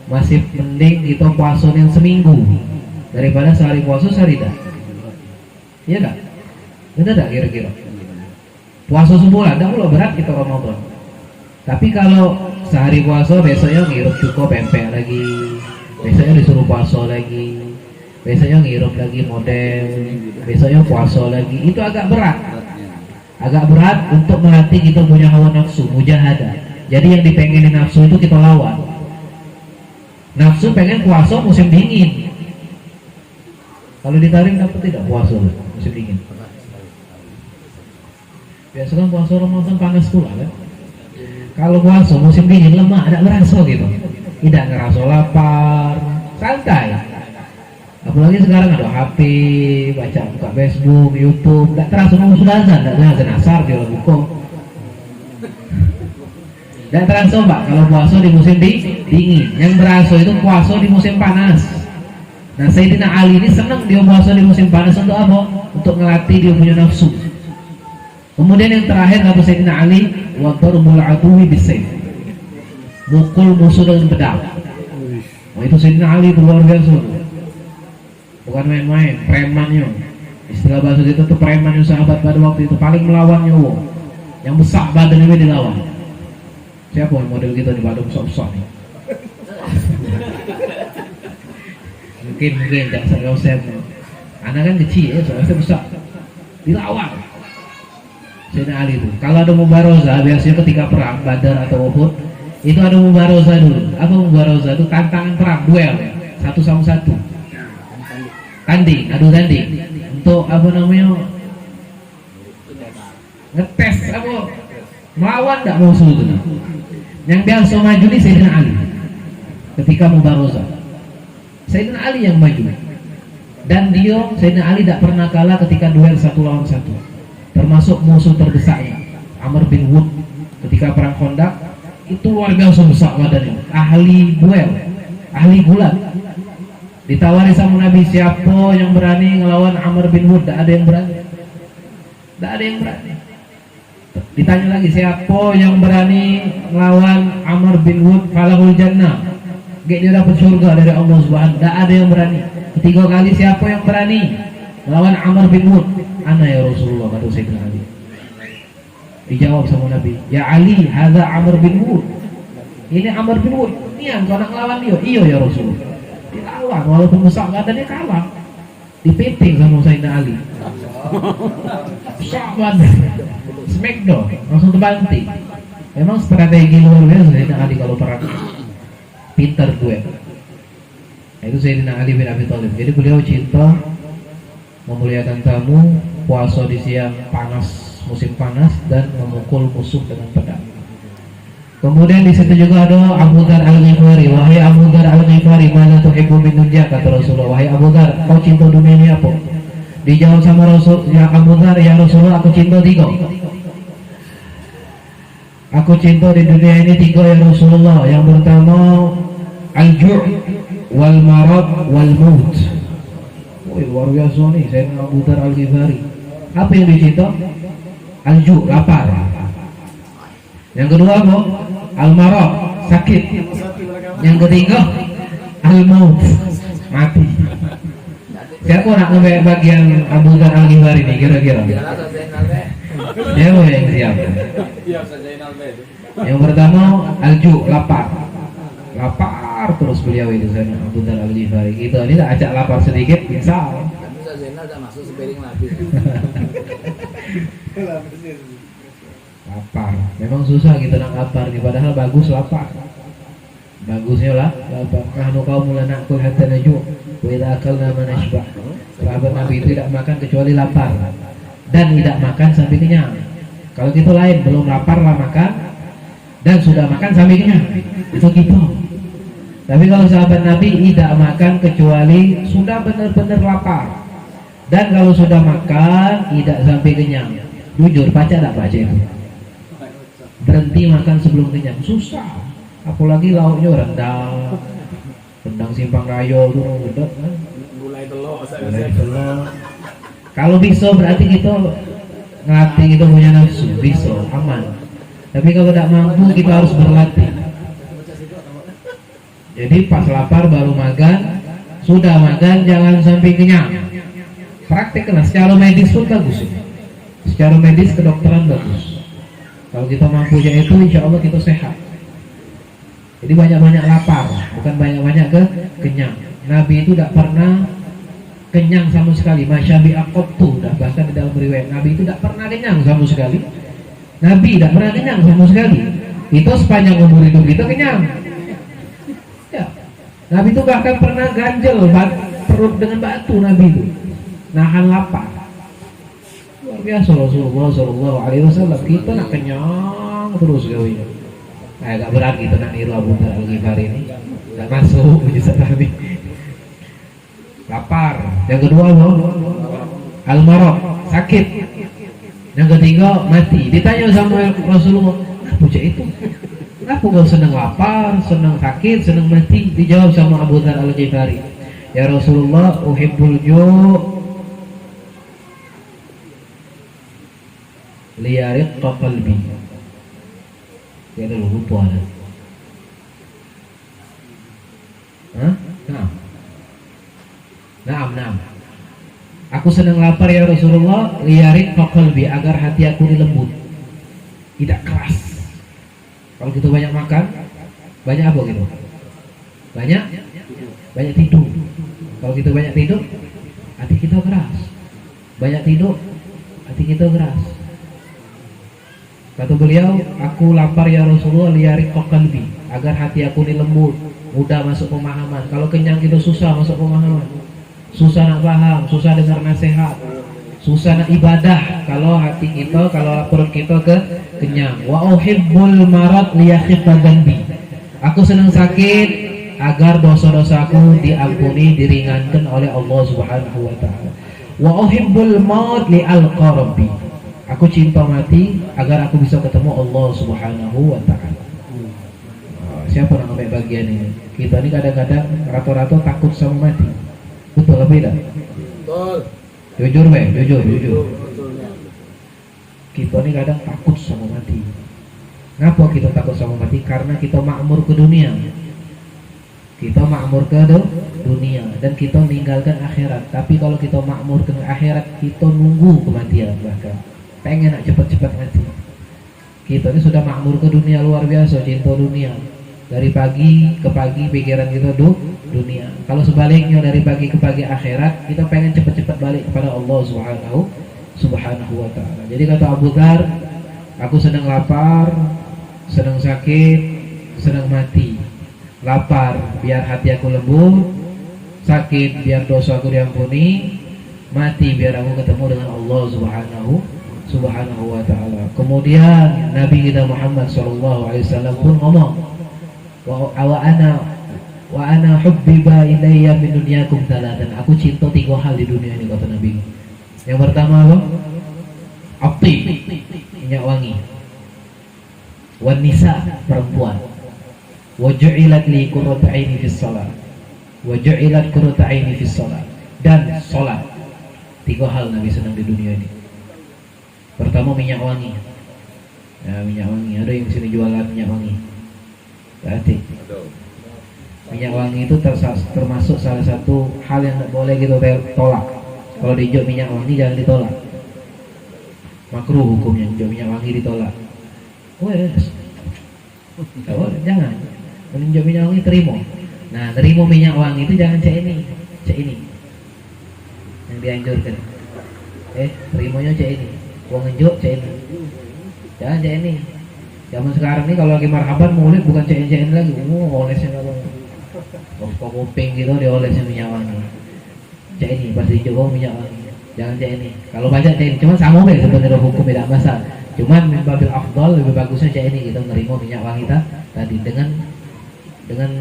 Masih mending kita puasa yang seminggu daripada sehari puasa, sehari tak. Iya tak? Benar tak kira-kira? Puasa sebulan, tak pula berat kita Ramadan. Tapi kalau sehari puasa, besoknya ngirup cukup pempek lagi, besoknya disuruh puasa lagi, besoknya ngirup lagi model, besoknya puasa lagi, itu agak berat. Agak berat untuk melatih kita punya hawa nafsu, mujahadah. Jadi yang dipengenin nafsu itu kita lawan. Nafsu pengen puasa musim dingin. Kalau ditarik dapat tidak puasa musim dingin? Biasanya puasa Ramadan panas pula kan? Kalau puasa musim dingin lemah, ada merasa gitu. Tidak ngerasa lapar, santai. Apalagi sekarang ada HP, buka Facebook, YouTube, tidak terasa mau sudah azan, tidak azan asar dia buka. Tidak terasa Pak kalau puasa di musim dingin. Yang berasa itu puasa di musim panas. Nah Sayyidina Ali ini senang dia puasa di musim panas untuk apa? Untuk ngelatih dia punya nafsu. Kemudian yang terakhir kata Sayyidina Ali, wa darbul aduwi bisayf. Mukul musuh dengan pedang. Nah itu Sayyidina Ali itu luar biasa. Bukan main-main, premannya. Istilah bahasa kita tuh preman yang sahabat pada waktu itu paling melawan nyawa. Yang besar badan ini dilawan. Siapa yang model kita di badan besar-besar nih? mungkin tak saya usah. Anak kan kecil ya, soalnya besar. Dilawan. Sayyidina Ali itu. Kalau ada mubarozah biasanya ketika perang Badar atau Uhud itu ada mubarozah dulu. Apa mubarozah itu? Tantangan perang, duel, satu sama satu. Tanding, adu tanding untuk apa namanya ngetes apa melawan tidak musuh itu. Yang biasa maju ni Sayyidina Ali ketika mubarozah. Sayyidina Ali yang maju dan dia Sayyidina Ali tidak pernah kalah ketika duel satu lawan satu. Termasuk musuh terbesarnya Amr bin Wud ketika perang Khandaq itu luar biasa besar badannya, ahli duel, ahli gulat. Ditawari sama Nabi, siapa yang berani ngelawan Amr bin Wud? Tidak ada yang berani. Tidak ada yang berani. Ditanya lagi, siapa yang berani ngelawan Amr bin Wud? Falahul jannah. Dia dapat surga dari Allah Subhanahu. Tidak ada yang berani. Ketiga kali, siapa yang berani ngelawan Amr bin Wud? Ana ya Rasulullah, kata Sayyidina Ali. Dijawab sama Nabi, ya Ali, hadza Amr bin Wud. Ini Amr bin Wud. Nian kau nak ngelawan dia? Iya ya Rasulullah. Dilawan walaupun besar badannya kalah, dipeting sama Sayyidina Ali. Besar badan, smackdown, langsung terbanting. Memang strategi luar biasa Sayyidina Ali kalau perang, pintar gue. Itu Sayyidina Ali bin Abi Thalib. Jadi beliau cinta memuliakan tamu, puasa di siang panas, musim panas, dan memukul musuh dengan pedang. Kemudian di situ juga ada Abu Dzar Al-Ghifari. Wahai Abu Dzar Al-Ghifari, mana tuhibbu min dunya, kata Rasulullah. Wahai Abu Dzar, kau cinta dunia ini apa? Dijawab sama Rasul, ya Abu Dzar, ya Rasulullah, aku cinta tiga. Aku cinta di dunia ini tiga ya Rasulullah. Yang pertama al-ju' wal marad wal maut. Woi, luar biasa nih saya Abu Dzar Al-Ghifari. Apa yang dicinta? Al-ju', lapar. Yang kedua apa? Al-marad, sakit. Yang ketiga al-maut, mati. Siapa nak ngambil bagian Abu Dzar Al-Ghifari ini kira-kira? Siapa yang siap? Yang pertama al-ju', lapar. Lapar terus beliau itu saya Abu Dzar Al-Ghifari. Kita ini tak ajak lapar sedikit bisa. Tapi Zainal tak masuk sepiring lagi. Lapar. Memang susah kita nak lapar nih, padahal bagus lapar. Bagusnya lah lapar. Nahnu qaumul na'kul hatta naju' wa idza akalna ma nashba'. Sahabat Nabi itu tidak makan kecuali lapar dan tidak makan sampai kenyang. Kalau kita lain belum lapar lah makan dan sudah makan sampai kenyang. Itu gitu. Tapi kalau sahabat Nabi tidak makan kecuali sudah benar-benar lapar. Dan kalau sudah makan tidak sampai kenyang. Jujur, baca tak baca itu? Berhenti makan sebelum kenyang susah, apalagi lauknya rendang, simpang rayo tuh udah kan. Gulai telur, Gulai telur. Kalau bisa berarti kita ngelatih kita punya nafsu, bisa aman. Tapi kalau tidak mampu kita harus berlatih. Jadi pas lapar baru makan, sudah makan jangan sampai kenyang. Prakteklah secara medis pun bagus. Secara medis kedokteran bagus. Kalau kita mampu itu, insya Allah kita sehat. Jadi banyak-banyak lapar, bukan banyak-banyak kenyang. Nabi itu tidak pernah kenyang sama sekali. Masyabi aqabtu, bahkan di dalam riwayat Nabi itu tidak pernah kenyang sama sekali. Nabi tidak pernah kenyang sama sekali. Itu sepanjang umur hidup kita kenyang. Ya. Nabi itu bahkan pernah ganjel perut dengan batu. Nabi itu nahan lapar. Luar biasa Rasulullah Shallallahu Alaihi Wasallam. Kita nak kenyang terus gawinya. Agak berat kita nak niru Abu Dzar Al-Ghifari ini. Tidak masuk mujizat Nabi. Lapar. Yang kedua al-marad, sakit. Yang ketiga mati. Ditanya sama Rasulullah, apa itu? Kenapa kau senang lapar, senang sakit, senang mati? Dijawab sama Abu Dzar Al-Ghifari, ya Rasulullah, uhibbul ju' liyariqqa qalbi. Ya ada lupa ada. Hah? Naam. Aku senang lapar ya Rasulullah, liyariqqa qalbi, agar hati aku dilembut, tidak keras. Kalau kita banyak makan, banyak apa gitu? Banyak tidur. Kalau kita banyak tidur, hati kita keras. Banyak tidur, hati kita keras. Kata beliau, aku lapar ya Rasulullah, liyariqqa qalbi, agar hati aku dilembut, mudah masuk pemahaman. Kalau kenyang kita susah masuk pemahaman, susah nak paham, susah dengar nasihat, susah nak ibadah. Kalau hati kita, kalau perut kita kenyang. Wa uhibbul marad liyakhiffa dhanbi. Aku senang sakit agar dosa-dosaku diampuni, diringankan oleh Allah Subhanahu wa taala. Wa uhibbul maut li'alqa rabbi. Aku cinta mati agar aku bisa ketemu Allah Subhanahu wa taala. Siapa yang ambil bagian ini? Kita ini kadang-kadang rata-rata takut sama mati. Betul apa tidak? betul. Jujur. Kita ini kadang takut sama mati. Kenapa kita takut sama mati? Karena kita makmur ke dunia. Kita makmur ke dunia dan kita meninggalkan akhirat. Tapi kalau kita makmur ke akhirat, kita nunggu kematian, bahkan pengen nak cepat-cepat mati. Kita ini sudah makmur ke dunia, luar biasa cinta dunia. Dari pagi ke pagi pikiran kita dunia. Kalau sebaliknya dari pagi ke pagi akhirat, kita pengen cepat-cepat balik kepada Allah Subhanahu wa taala. Jadi kata Abu Dzar, aku senang lapar, senang sakit, senang mati. Lapar biar hati aku lembut, sakit biar dosa aku diampuni, mati biar aku ketemu dengan Allah Subhanahu wa taala. Kemudian Nabi kita Muhammad sallallahu alaihi wasallam pun ngomong, wa ana hubbiba ilayya min dunyakum thalathan. Aku cinta 3 hal di dunia ini, kata Nabi. Yang pertama apa? Athib, minyak wangi. Wan nisa, perempuan. Wa ju'ilat li qurratu aini fis shalah. Wa ju'ilat qurratu aini fis shalah. Dan salat. 3 hal Nabi senang di dunia ini. Pertama minyak wangi. Ya, minyak wangi. Ada yang sini jualan minyak wangi. Berarti minyak wangi itu termasuk salah satu hal yang tidak boleh kita tolak. Kalau dijual minyak wangi jangan ditolak. Makruh hukumnya jual minyak wangi ditolak. Jangan. Menjual minyak wangi terima. Nah, terima minyak wangi itu jangan cek ini yang dianjurkan. Terimanya cek ini. Uang ngejuk cek ini. Jangan cek ini. Zaman sekarang nih kalau lagi marhaban maulid bukan cek lagi. Olesnya kalau kuping gitu diolesnya minyak wangi. Cek ini pasti dicoba minyak wangi. Jangan cek ini. Kalau baca cek ini, cuman sama be sebenarnya hukum tidak masalah. Cuman babil afdal lebih bagusnya cek ini, kita menerima minyak wangi tadi dengan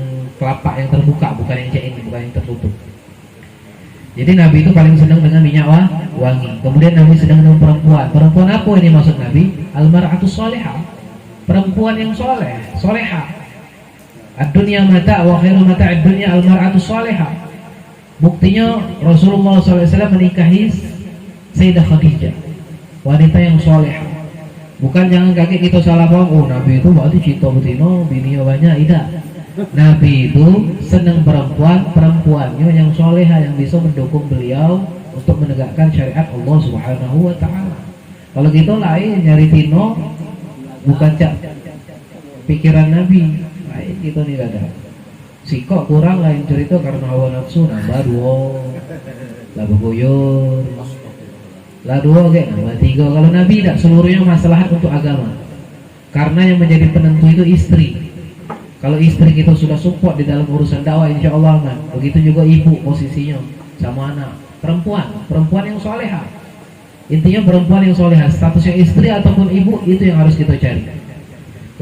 kelapa yang terbuka, bukan yang cek ini, bukan yang tertutup. Jadi Nabi itu paling senang dengan minyak wangi. Kemudian Nabi sedang dengan perempuan. Perempuan apa ini maksud Nabi? Al-mar'atus sholihah. Perempuan yang soleh, solehah. Ad-dunya mata' wa khairu mata'id dunya al-mar'atu shalihah. Buktinya Rasulullah SAW menikahi Sayyidah Khadijah, wanita yang solehah. Bukan jangan kaget kita salah paham, oh Nabi itu berarti cinta betino, bininya banyak. Tidak. Nabi itu senang perempuannya yang solehah, yang bisa mendukung beliau untuk menegakkan syariat Allah Subhanahu wa Ta'ala. Kalau gitu lain nyari tino, bukan cak pikiran Nabi, lain gitu nih ada. Sikok kurang lain cerita karena hawa nafsu, nambah dua, lah begoyor, lah dua kayak nambah tiga. Kalau Nabi tidak, seluruhnya masalah untuk agama. Karena yang menjadi penentu itu istri. Kalau istri kita sudah support di dalam urusan dakwah, insya Allah aman. Begitu juga ibu posisinya sama anak. Perempuan yang solehah. Intinya perempuan yang solehah, statusnya istri ataupun ibu, itu yang harus kita cari.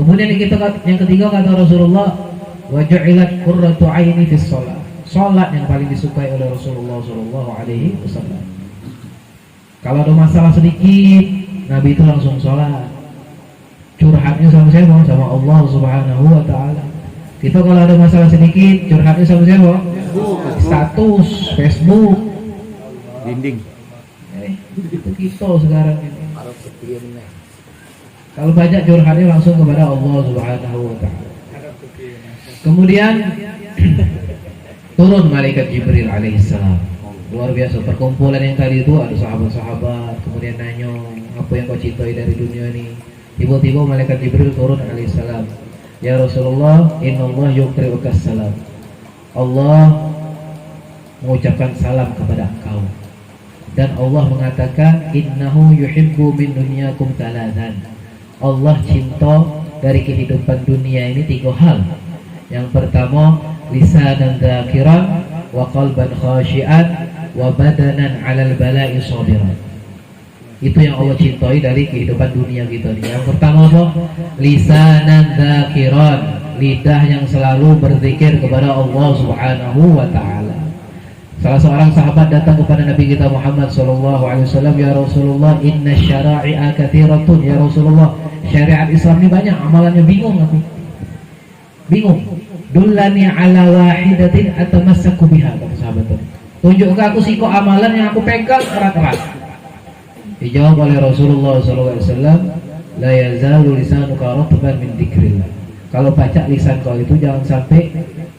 Kemudian yang ketiga kata Rasulullah, wa ju'ilat qurratu aini fis shalah. Salat yang paling disukai oleh Rasulullah sallallahu alaihi wasallam. Kalau ada masalah sedikit, Nabi itu langsung salat. Curhatnya sama siapa? Sama Allah Subhanahu wa Ta'ala. Kita kalau ada masalah sedikit, curhatnya sama siapa? Status Facebook, Dinding. itu kita sekarang ini. Kalau banyak curhatnya langsung kepada Allah Subhanahu wa Ta'ala. Kemudian turun malaikat Jibril alaihissalam. Luar biasa, perkumpulan yang tadi itu ada sahabat-sahabat, kemudian nanya apa yang kau cintai dari dunia ini. Tiba-tiba malaikat Jibril turun alaihissalam. Ya Rasulullah, innallah yuqri'ukas salam. Allah mengucapkan salam kepada engkau. Dan Allah mengatakan innahu yuhibbu min dunyakum thalathan. Allah cinta dari kehidupan dunia ini 3 hal. Yang pertama, lisanan dzakiran wa qalban khashi'an wa badanan 'alal bala'i sabiran. Itu yang Allah cintai dari kehidupan dunia kita ini. Yang pertama apa? Lisanan dzakiran, lidah yang selalu berzikir kepada Allah Subhanahu wa Ta'ala. Salah seorang sahabat datang kepada Nabi kita Muhammad sallallahu alaihi wasallam, ya Rasulullah, inna syara'i'a katsiratun. Ya Rasulullah, syariat Islam ini banyak, amalannya bingung aku. Bingung. Dullani ala wahidatin atamassaku biha, kata sahabat tadi. Tunjukkan aku sih kok amalan yang aku pegang erat-erat. Dijawab oleh Rasulullah SAW, la yazalu lisanuka ratban min dzikrillah. Kalau baca lisan kau itu jangan sampai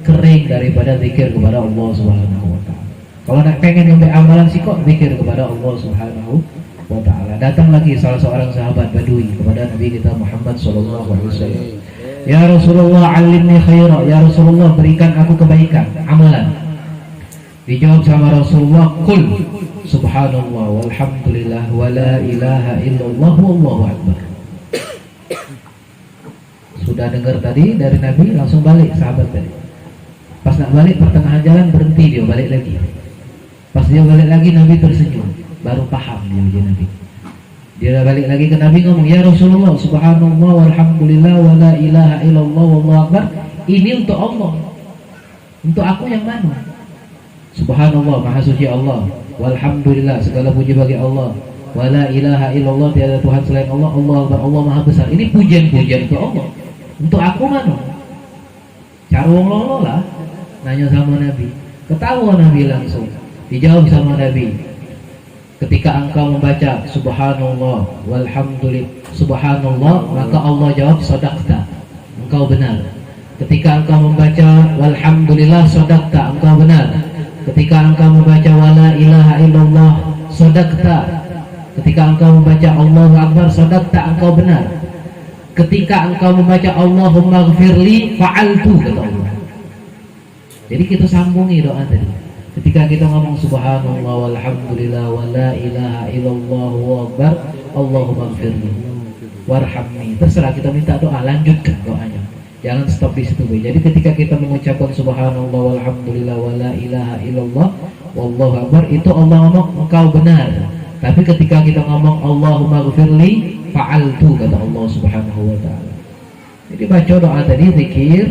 kering daripada zikir kepada Allah Subhanahu wa Ta'ala. Kalau nak pengen ngambil amalan sih kok zikir kepada Allah Subhanahu wa Ta'ala. Datang lagi salah seorang sahabat Badui kepada Nabi kita Muhammad SAW. Ya Rasulullah, alimni khaira. Ya Rasulullah, berikan aku kebaikan, amalan. Dijawab sama Rasulullah, qul subhanallah walhamdulillah wa la ilaha illallah wallahu akbar. Sudah dengar tadi dari Nabi, langsung balik sahabat tadi. Pas nak balik pertengahan jalan berhenti, dia balik lagi. Pas dia balik lagi Nabi tersenyum, baru paham dia Nabi. Dia balik lagi ke Nabi ngomong, ya Rasulullah, subhanallah walhamdulillah wa la ilaha illallah wallahu akbar. Ini untuk Allah. Untuk aku yang mana? Subhanallah, maha suci Allah. Walhamdulillah, segala puji bagi Allah. Wa la ilaha illallah, tiada Tuhan selain Allah. Allah akbar, Allah maha besar. Ini pujian-pujian untuk Allah. Untuk aku mana? Cara wong lolo lah. Nanya sama Nabi. Ketawa Nabi langsung. Dijawab sama Nabi. Ketika engkau membaca subhanallah walhamdulillah subhanallah, maka Allah jawab sadaqta, engkau benar. Ketika engkau membaca walhamdulillah sadaqta, engkau benar. Ketika engkau membaca wala ilaha illallah sadaqta, ketika engkau membaca Allahu akbar sadaqta, engkau benar. Ketika engkau membaca Allahumma ghfirli fa'altu, kata Allah. Jadi kita sambungi doa tadi. Ketika kita ngomong subhanallah walhamdulillah wa la ilaha illallah wa akbar, Allahumma ghfirli warhamni, terserah kita minta doa, lanjutkan doanya, jangan stop di situ. Jadi ketika kita mengucapkan subhanallah walhamdulillah wa la ilaha illallah wallahu akbar, itu Allah ngomong engkau benar. Tapi ketika kita ngomong Allahumma ghfirli fa'altu, kata Allah Subhanahu wa Ta'ala. Jadi baca doa tadi, zikir,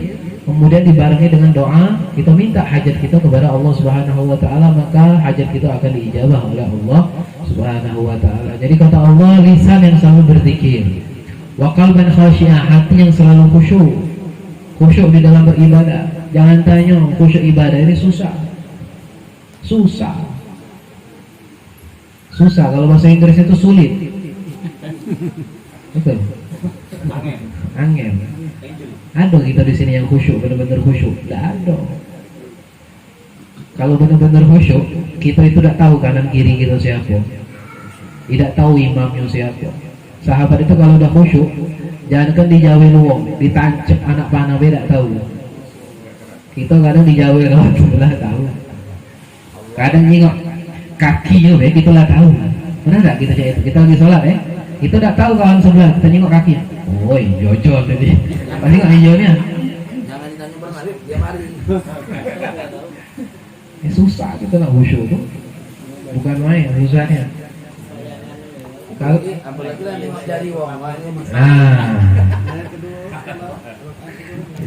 kemudian dibarengi dengan doa, kita minta hajat kita kepada Allah Subhanahu wa Ta'ala, maka hajat kita akan diijabah oleh Allah Subhanahu wa Ta'ala. Jadi kata Allah, lisan yang selalu berzikir, wa qalban khashi'ah, hati yang selalu khusyuk. Khusyuk di dalam beribadah. Jangan tanya, khusyuk ibadah ini susah. Susah. Kalau bahasa Inggris itu sulit. Betul. Angin. Ada kita di sini yang khusyuk, benar-benar khusyuk? Tidak ada. Kalau benar-benar khusyuk, kita itu tidak tahu kanan kiri kita siapa, tidak tahu imamnya siapa. Sahabat itu kalau udah khusyuk, jangankan dijauhi luwung, ditancap anak panah tidak tahu. Kita kadang dijauhi lewat sebelah tahu. Kadang nyingok kakinya kita lah tahu. Benar nggak kita kayak itu? Kita lagi sholat kita tidak tahu kawan sebelah, kita nyingok kakinya. Woi, jojol tadi. Pasti nggak hijaunya. Jangan ditanya Bang Arif, dia mari. Susah kita nak khusyuk tuh. Bukan main susahnya. Apalagi lah nengok jari wong.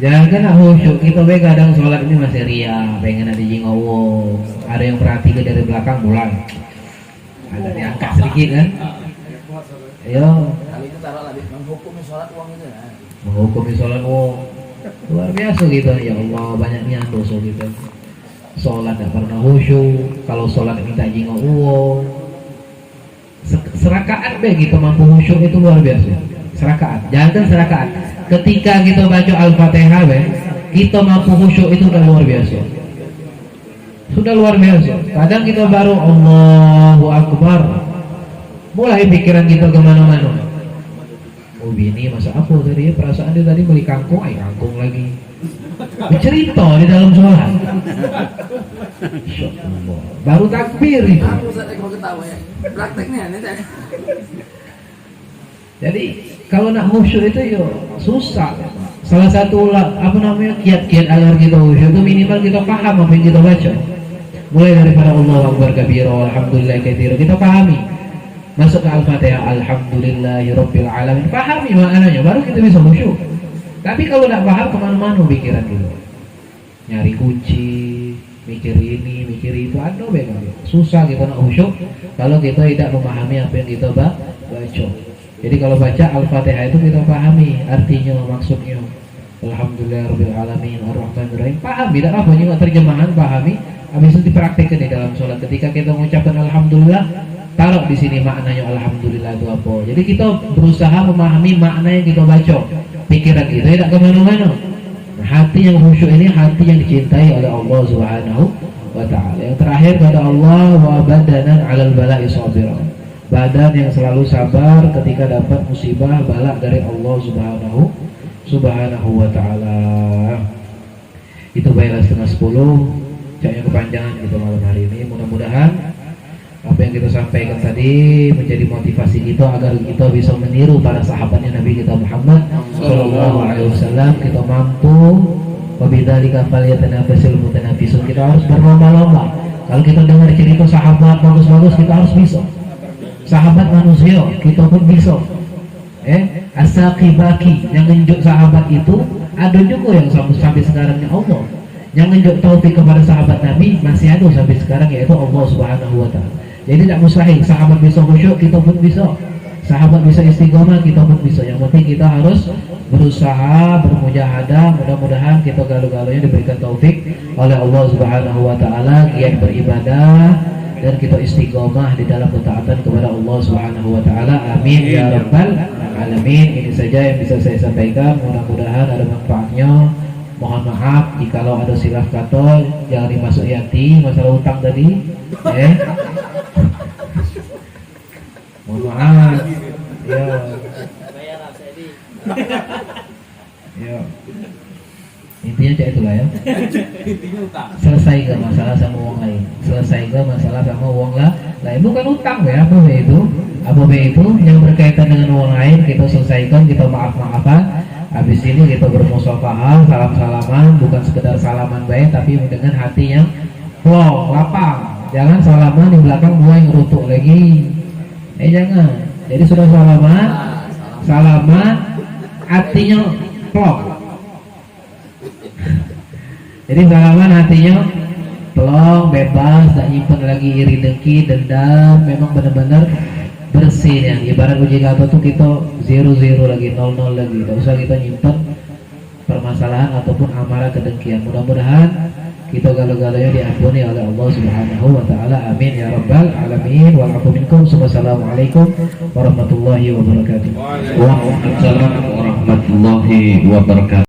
Jangan kena khusyuk. Kita kadang sholat ini masih ria, pengen ada jingowo. Ada yang perhatikan dari belakang mulai. Ada diangkat sedikit kan? Ayo. Kali itu taruh lagi menghukumi sholat uang itu. Menghukumi sholat uang. Luar biasa gitu. Ya Allah, banyaknya dosa kita. Sholat tidak pernah khusyuk. Kalau sholat minta jingowo. Serakaat kita mampu khusyuk itu luar biasa. Serakaat. Jangan serakaat. Ketika kita baca Al-Fatihah kita mampu khusyuk itu sudah luar biasa. Sudah luar biasa. Kadang kita baru Allahu Akbar, mulai pikiran kita kemana-mana. Oh bini masa apa tadi? Perasaan dia tadi beli kangkung, kangkung lagi. Bercerita di dalam sholat. Baru takbir itu. Aku saat mau ketawa ya. Prakteknya nih. Jadi kalau nak khusyuk itu susah. Salah satu kiat-kiat agar kita khusyuk itu minimal kita paham apa yang kita baca. Mulai daripada Allahu Akbar kabira, alhamdulillah katsira, kita pahami. Masuk ke Al-Fatihah, alhamdulillahirabbil alamin, pahami maknanya, baru kita bisa khusyuk. Tapi kalau tidak paham kemana-mana pikiran kita. Nyari kunci, mikir ini, mikir itu, ada benar. Susah kita nak khusyuk kalau kita tidak memahami apa yang kita baca. Jadi kalau baca Al-Fatihah itu kita pahami artinya, maksudnya. Alhamdulillahirabbil alamin, arrahmanirrahim. Pahami, tidak apa juga terjemahan, pahami. Habis itu dipraktikkan di dalam sholat. Ketika kita mengucapkan alhamdulillah, taruh di sini maknanya alhamdulillah itu apa. Jadi kita berusaha memahami makna yang kita baca. Pikiran kita tidak kemana-mana. Hati yang khusyuk ini hati yang dicintai oleh Allah Subhanahu wa ta'ala. Yang terakhir kata Allah, wa badanan 'alal bala'i sabira. Badan yang selalu sabar ketika dapat musibah bala dari Allah Subhanahu wa ta'ala. Itu baiklah 9:30. Jangan kepanjangan gitu malam hari ini. Mudah-mudahan apa yang kita sampaikan tadi menjadi motivasi kita agar kita bisa meniru para sahabatnya Nabi kita Muhammad Sallallahu Alaihi Wasallam. Kita mampu wabidzalika falyatanafasul mutanafisun. Kita harus berlomba-lomba. Kalau kita dengar cerita sahabat bagus-bagus, kita harus bisa. Sahabat manusia, kita pun bisa. As-saqibaki yang menunjuk sahabat itu ada juga yang sampai sekarang ya Allah. Yang menunjuk taufik kepada sahabat Nabi masih ada sampai sekarang, yaitu Allah Subhanahu wa ta'ala. Jadi tidak mustahil sahabat bisa khusyuk, kita pun bisa. Sahabat bisa istiqomah, kita pun bisa. Yang penting kita harus berusaha, bermujahadah. Mudah-mudahan kita galuh-galuhnya diberikan taufik oleh Allah Subhanahu wa ta'ala, giat beribadah dan kita istiqomah di dalam ketaatan kepada Allah Subhanahu wa ta'ala. Amin ya rabbal alamin. Ini saja yang bisa saya sampaikan. Mudah-mudahan ada manfaatnya. Mohon maaf jikalau ada silap kata, jangan dimasuki hati masalah utang tadi. Mohon maaf. Ya. Intinya cak itulah ya. Selesai ke masalah sama uang lain. Selesai ke masalah sama uang lain. Bukan utang ya, apa itu? Apa itu yang berkaitan dengan uang lain kita selesaikan, kita maaf-maafan. Habis ini kita bermusafahah, salam-salaman, bukan sekedar salaman baik, tapi dengan hati yang plong, lapang. Jangan salaman di belakang mulai ngerutuk lagi. Jangan. Jadi sudah salaman, hatinya plong. Jadi salaman hatinya plong, bebas, tak nyimpen lagi iri dengki, dendam, memang benar-benar bersih ya. Ibarat uji kata tuh kita 0 lagi, 0 lagi. Tidak usah kita nyimpen permasalahan ataupun amalan kedengkian. Mudah-mudahan kita galau-galaunya diampuni oleh Allah Subhanahu wa taala. Amin ya rabbal alamin. Wal afu minkum. Wassalamualaikum warahmatullahi wabarakatuh. Waalaikumsalam warahmatullahi wabarakatuh.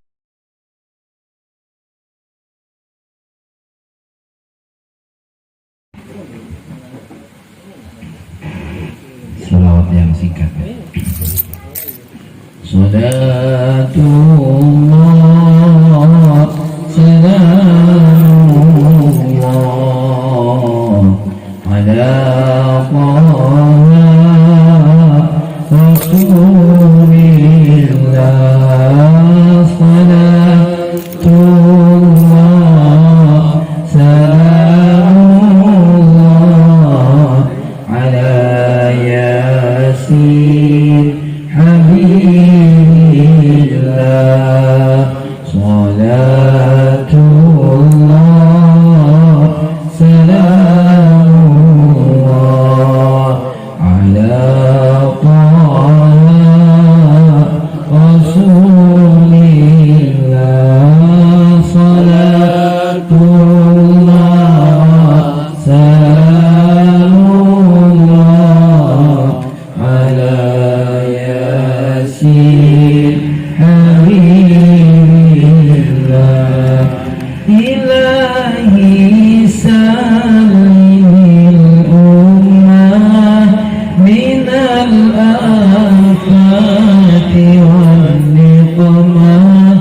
Salawat yang singkat. Salatullah salamullah ala Rasulillah. Salatullah salamullah ala Yasin Habibillah. Salatullah salamullah ala Rasulillah. Salatullah salamullah ala Yasin Habibillah. Ilahi salimil ummah minal afati wal niqmah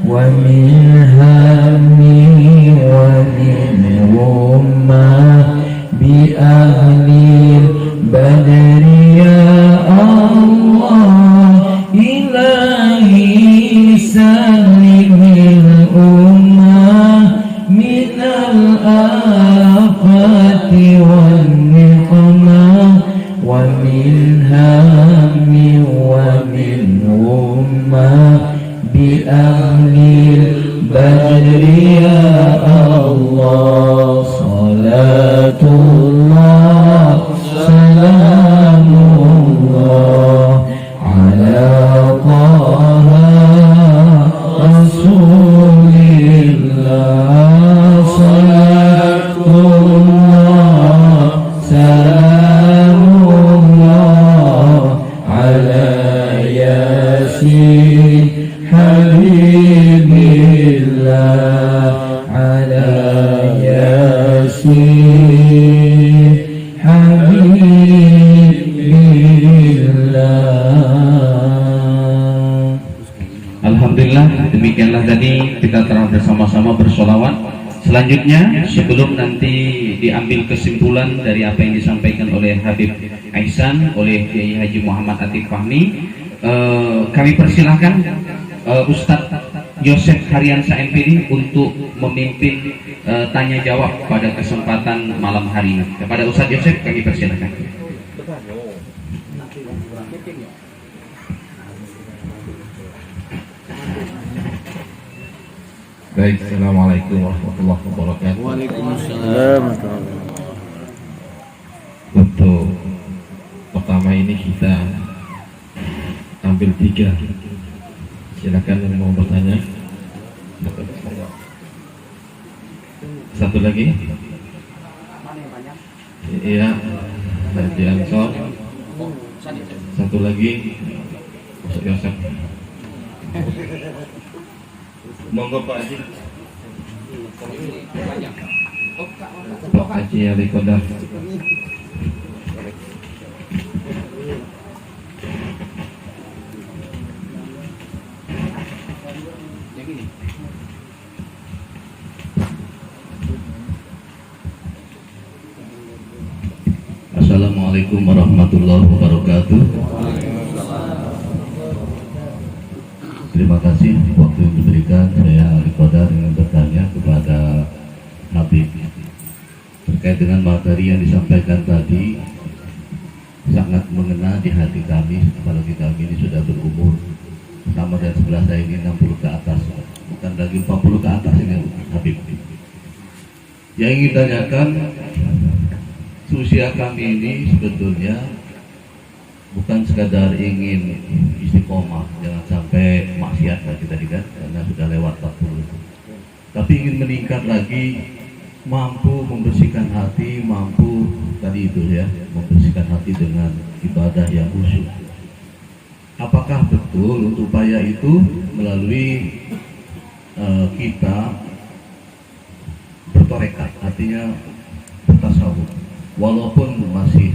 wa min hammi wa min ummah bi ahlil badri ya Allah. Ilahi salimil ummah minal afati wal niqmah wa min hammi wa min ummah bi ahlil badri ya Allah. Salatullah salamullah ala Taha Rasulillah. Salatullah salamullah ala Yasin Habibillah. Ala Yasin Habibillah. Alhamdulillah, demikianlah tadi kita telah bersama-sama bersolawat. Selanjutnya, sebelum nanti diambil kesimpulan dari apa yang disampaikan oleh Habib Aisan, oleh Kiai Haji Muhammad Atiq Fahmi, kami persilahkan Ustadz Yosef Haryansa MPD untuk memimpin tanya jawab pada kesempatan malam hari ini. Kepada Ustadz Yosef kami persilahkan. Baik, Assalamualaikum warahmatullahi wabarakatuh. Waalaikumsalam. Untuk pertama ini kita ambil 3. Silakan yang mau bertanya. Satu lagi. Iya, Haji Ansor. Satu lagi, Ustaz Yosef. Monggo Pak Haji. Pak Haji Ali Kodar. Assalamualaikum warahmatullahi wabarakatuh. Terima kasih waktu yang diberikan. Saya Ali Qadar ingin bertanya kepada Habib terkait dengan materi yang disampaikan tadi. Sangat mengena di hati kami, apalagi kami ini sudah berumur sama dan sebelah saya ini 60 ke atas, bukan lagi 40 ke atas ini Habib. Yang ingin tanyakan, usia kami ini sebetulnya bukan sekadar ingin istiqomah, jangan sampai maksiat maksiat bagi tadi kan, karena sudah lewat 40. Tapi ingin meningkat lagi, mampu membersihkan hati, mampu tadi itu ya, membersihkan hati dengan ibadah yang khusyuk. Apakah betul untuk upaya itu melalui kita bertorekat, artinya bertasawuf? Walaupun masih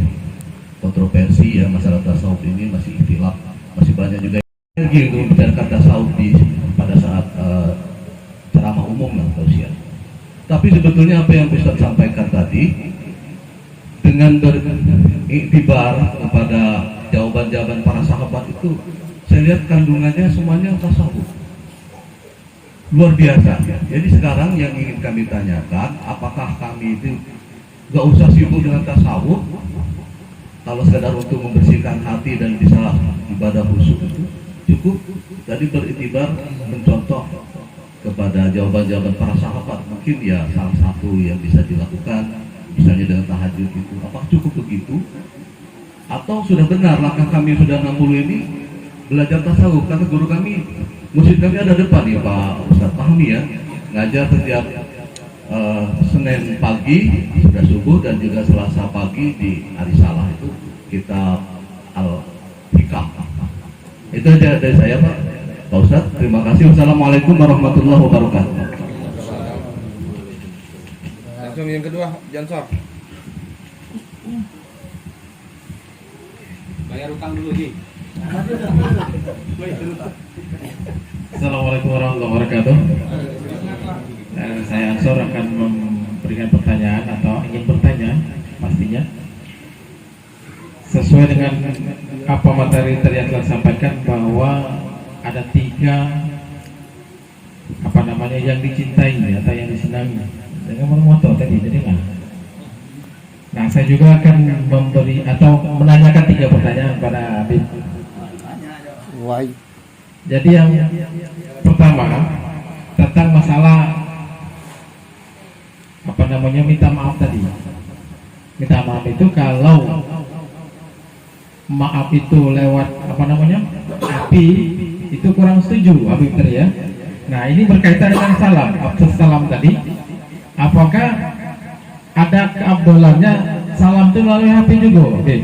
kontroversi ya, masalah tasawuf ini masih ikhtilaf, masih banyak juga energi untuk membicarakan tasawuf pada saat ceramah umum lah tausiah. Tapi sebetulnya apa yang Ustaz sampaikan tadi, dengan beriktibar kepada jawaban-jawaban para sahabat itu, saya lihat kandungannya semuanya tasawuf. Luar biasa. Jadi sekarang yang ingin kami tanyakan, apakah kami itu gak usah sibuk dengan tasawuf? Kalau sekadar untuk membersihkan hati dan bisa ibadah khusyuk itu cukup. Tadi beriktibar mencontoh kepada jawaban-jawaban para sahabat, mungkin ya salah satu yang bisa dilakukan, misalnya dengan tahajud itu. Apakah cukup begitu? Atau sudah benar langkah kami sudah 60 ini belajar tasawuf? Karena guru kami, murid kami ada depan nih Pak Ustaz Fahmi ya, ngajar setiap Senin pagi sudah subuh dan juga Selasa pagi di Arisalah itu kitab Al-Hikam. Itu aja dari saya Pak Ustaz, terima kasih. Wassalamualaikum warahmatullahi wabarakatuh. Langsung yang kedua, Jansor. Bayar utang dulu Ji. Assalamualaikum warahmatullahi wabarakatuh. Saya Ansor akan memberikan pertanyaan atau ingin bertanya pastinya sesuai dengan apa materi yang telah sampaikan, bahwa ada 3 yang dicintai atau yang disenangi. Dengan moto tadi jadi nah, saya juga akan memberi atau menanyakan 3 pertanyaan pada Habib. Jadi yang pertama tentang masalah minta maaf tadi. Minta maaf itu kalau maaf itu lewat api, itu kurang setuju Habib tadi ya. Nah, ini berkaitan dengan salam tadi. Apakah ada keabdolannya salam itu melalui HP juga, Habib?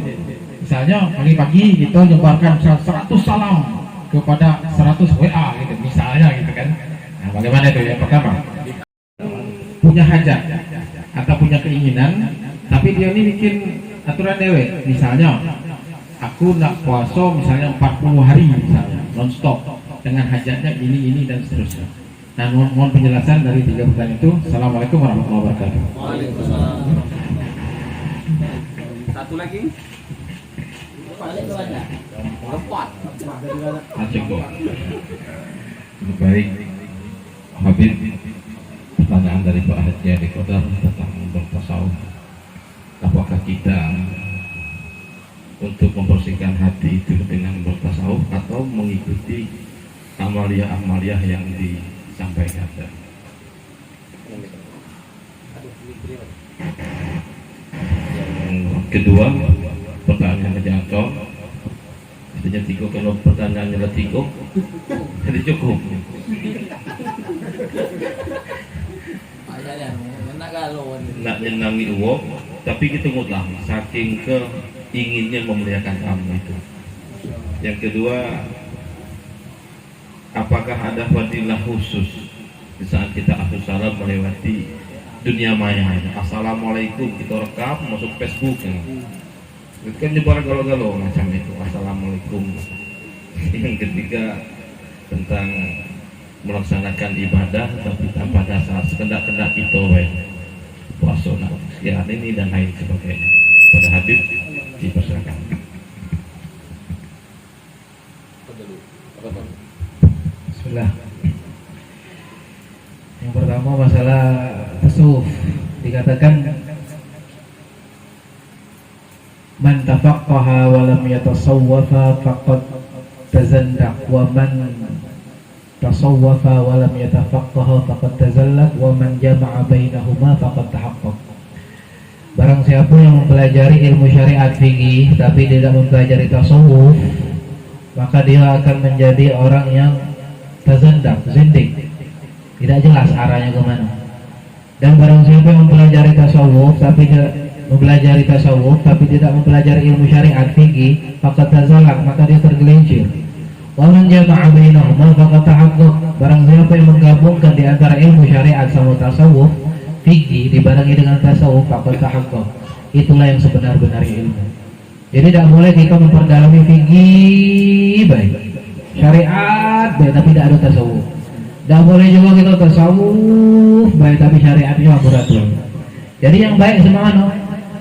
Misalnya pagi-pagi kita nyebarkan 100 salam kepada 100 WA gitu, misalnya gitu kan. Nah, bagaimana itu ya? Pertama, punya hajat atau punya keinginan, tapi dia ini bikin aturan dewe. Misalnya, aku nak puasa misalnya 40 hari misalnya, non-stop, dengan hajatnya ini dan seterusnya. Nah, mohon penjelasan dari 3 pertanyaan itu. Assalamualaikum warahmatullahi wabarakatuh. Waalaikumsalam. Satu lagi. Cukup. Baik, Habib, pertanyaan dari Pak Haji Adi Qodar tentang bertasawuf. Apakah kita untuk membersihkan hati itu dengan bertasawuf atau mengikuti amalia-amalia yang disampaikan tadi? Yang kedua, pertanyaan kejangkau. Artinya tiga, kalau pertanyaannya adalah tiga, jadi cukup. Nak nyenangi uang, tapi kita mutlak saking ke inginnya memuliakan kamu itu. Yang kedua, apakah ada fadilah khusus di saat kita assalam melewati dunia maya? Assalamualaikum kita rekam masuk Facebook ya. Itu kan nyebar galau-galau macam itu. Assalamualaikum. Yang ketiga, tentang melaksanakan ibadah tapi tanpa dasar, sekendak-kendak kita puasa ya ini dan lain sebagainya. Pada Habib dipersilakan. Bismillah. Yang pertama masalah tasawuf, dikatakan man tafaqqaha wa lam yatasawwafa faqad tazandaq, wa man tasawwafa wa lam yatafaqqaha faqad tazallaq, wa man jama'a bainahuma faqad tahaqqaq. Barang siapa yang mempelajari ilmu syariat fikih tapi tidak mempelajari tasawuf, maka dia akan menjadi orang yang tazandak, zindik, tidak jelas arahnya kemana. Dan barang siapa yang mempelajari tasawuf tapi tidak mempelajari ilmu syariat fikih, maka tazalak, maka dia tergelincir. Wa man jama'a bainahuma faqad tahaqqaq. Barang siapa yang menggabungkan di antara ilmu syariat sama tasawuf fikih dibarengi dengan tasawuf, faqad tahaqqaq. Itulah yang sebenar-benarnya ilmu. Jadi tidak boleh kita memperdalami fikih baik, syariat baik tapi tidak ada tasawuf. Tidak boleh juga kita tasawuf baik tapi syariatnya amburadul. Jadi yang baik semua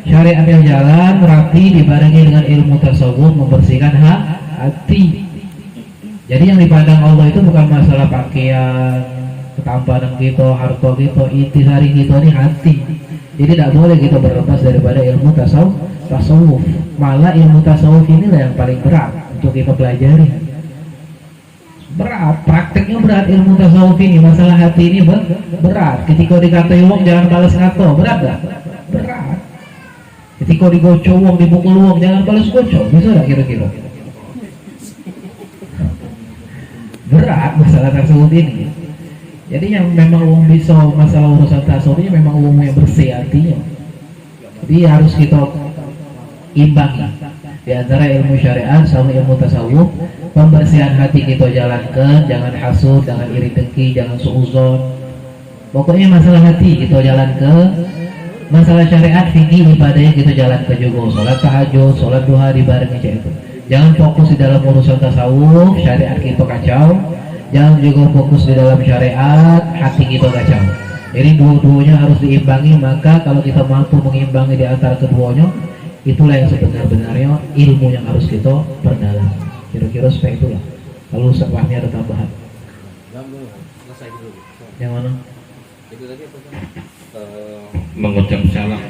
syariatnya jalan rapi dibarengi dengan ilmu tasawuf membersihkan hati. Jadi yang dipandang Allah itu bukan masalah pakaian, ketampanan kita, harta kita, intisari kita, ini hati. Jadi tidak boleh kita berlepas daripada ilmu tasawuf. Malah ilmu tasawuf inilah yang paling berat untuk kita pelajari. Berat, prakteknya berat ilmu tasawuf ini. Masalah hati ini berat. Ketika dikatai wong jangan balas ngato, berat gak? Berat. Ketika digocok wong, dipukul wong jangan balas gocok, bisa gak kira-kira? Berat masalah tasawuf ini. Jadi yang memang wong bisa masalah urusan tasawuf ini memang wong yang bersih hatinya. Jadi harus kita imbangi di antara ilmu syariat sama ilmu tasawuf. Pembersihan hati kita jalankan, jangan hasud, jangan iri dengki, jangan suuzon. Pokoknya masalah hati kita jalankan. Masalah syariat fikih ibadahnya kita jalankan juga. Sholat tahajud, sholat duha dibarengi itu. Jangan fokus di dalam urusan tasawuf, syariat kita kacau. Jangan juga fokus di dalam syariat, hati kita kacau. Jadi dua-duanya harus diimbangi. Maka kalau kita mampu mengimbangi di antara keduanya, itulah yang sebenar-benarnya ilmu yang harus kita perdalam. Kira-kira seperti itulah. Kalau setelahnya ada tambahan. Selesai dulu. Yang mana? Itu tadi apa kan? Mengucap salam.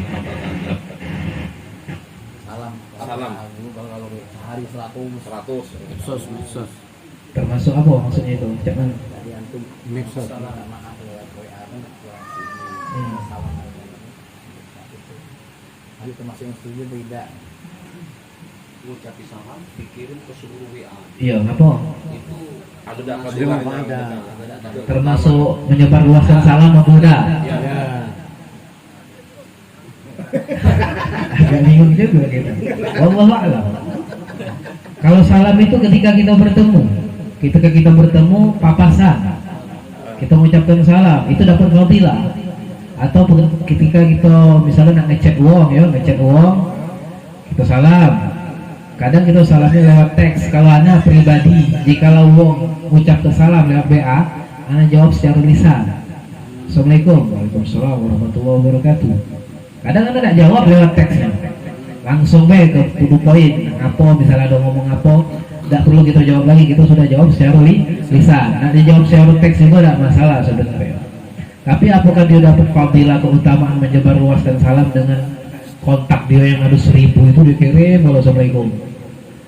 Salam. Kalau sehari 100. Sos. Termasuk apa maksudnya itu? Cak mana? Jadi antum Medsos. maaf lewat WA salam. Jadi termasuk yang setuju tidak? Ucapi salam dikirim ke seluruh WA. Iya, apa? Itu Ada. Termasuk menyebarluaskan salam apa enggak? Ya. Agak bingung juga kita. Wallahu a'lam. Kalau salam itu ketika kita bertemu papasan, kita mengucapkan salam, itu dapat fadilah. Atau ketika kita misalnya nak ngechat uang, kita salam. Kadang kita salamnya lewat teks. Kalau anak pribadi, jikalau uang ucap ke salam lewat BA, anak jawab secara lisan. Assalamualaikum, waalaikumsalam warahmatullahi wabarakatuh. Kadang anak tak jawab lewat teksnya, langsung ke to poin. Apa misalnya ada ngomong apa, tidak perlu kita jawab lagi, kita sudah jawab secara lisan. Nak dijawab secara teks itu tidak masalah sebenarnya. Tapi apakah dia dapat fadilah keutamaan menyebarluaskan salam dengan kontak dia yang ada 1000 itu dikirim kalau Assalamualaikum?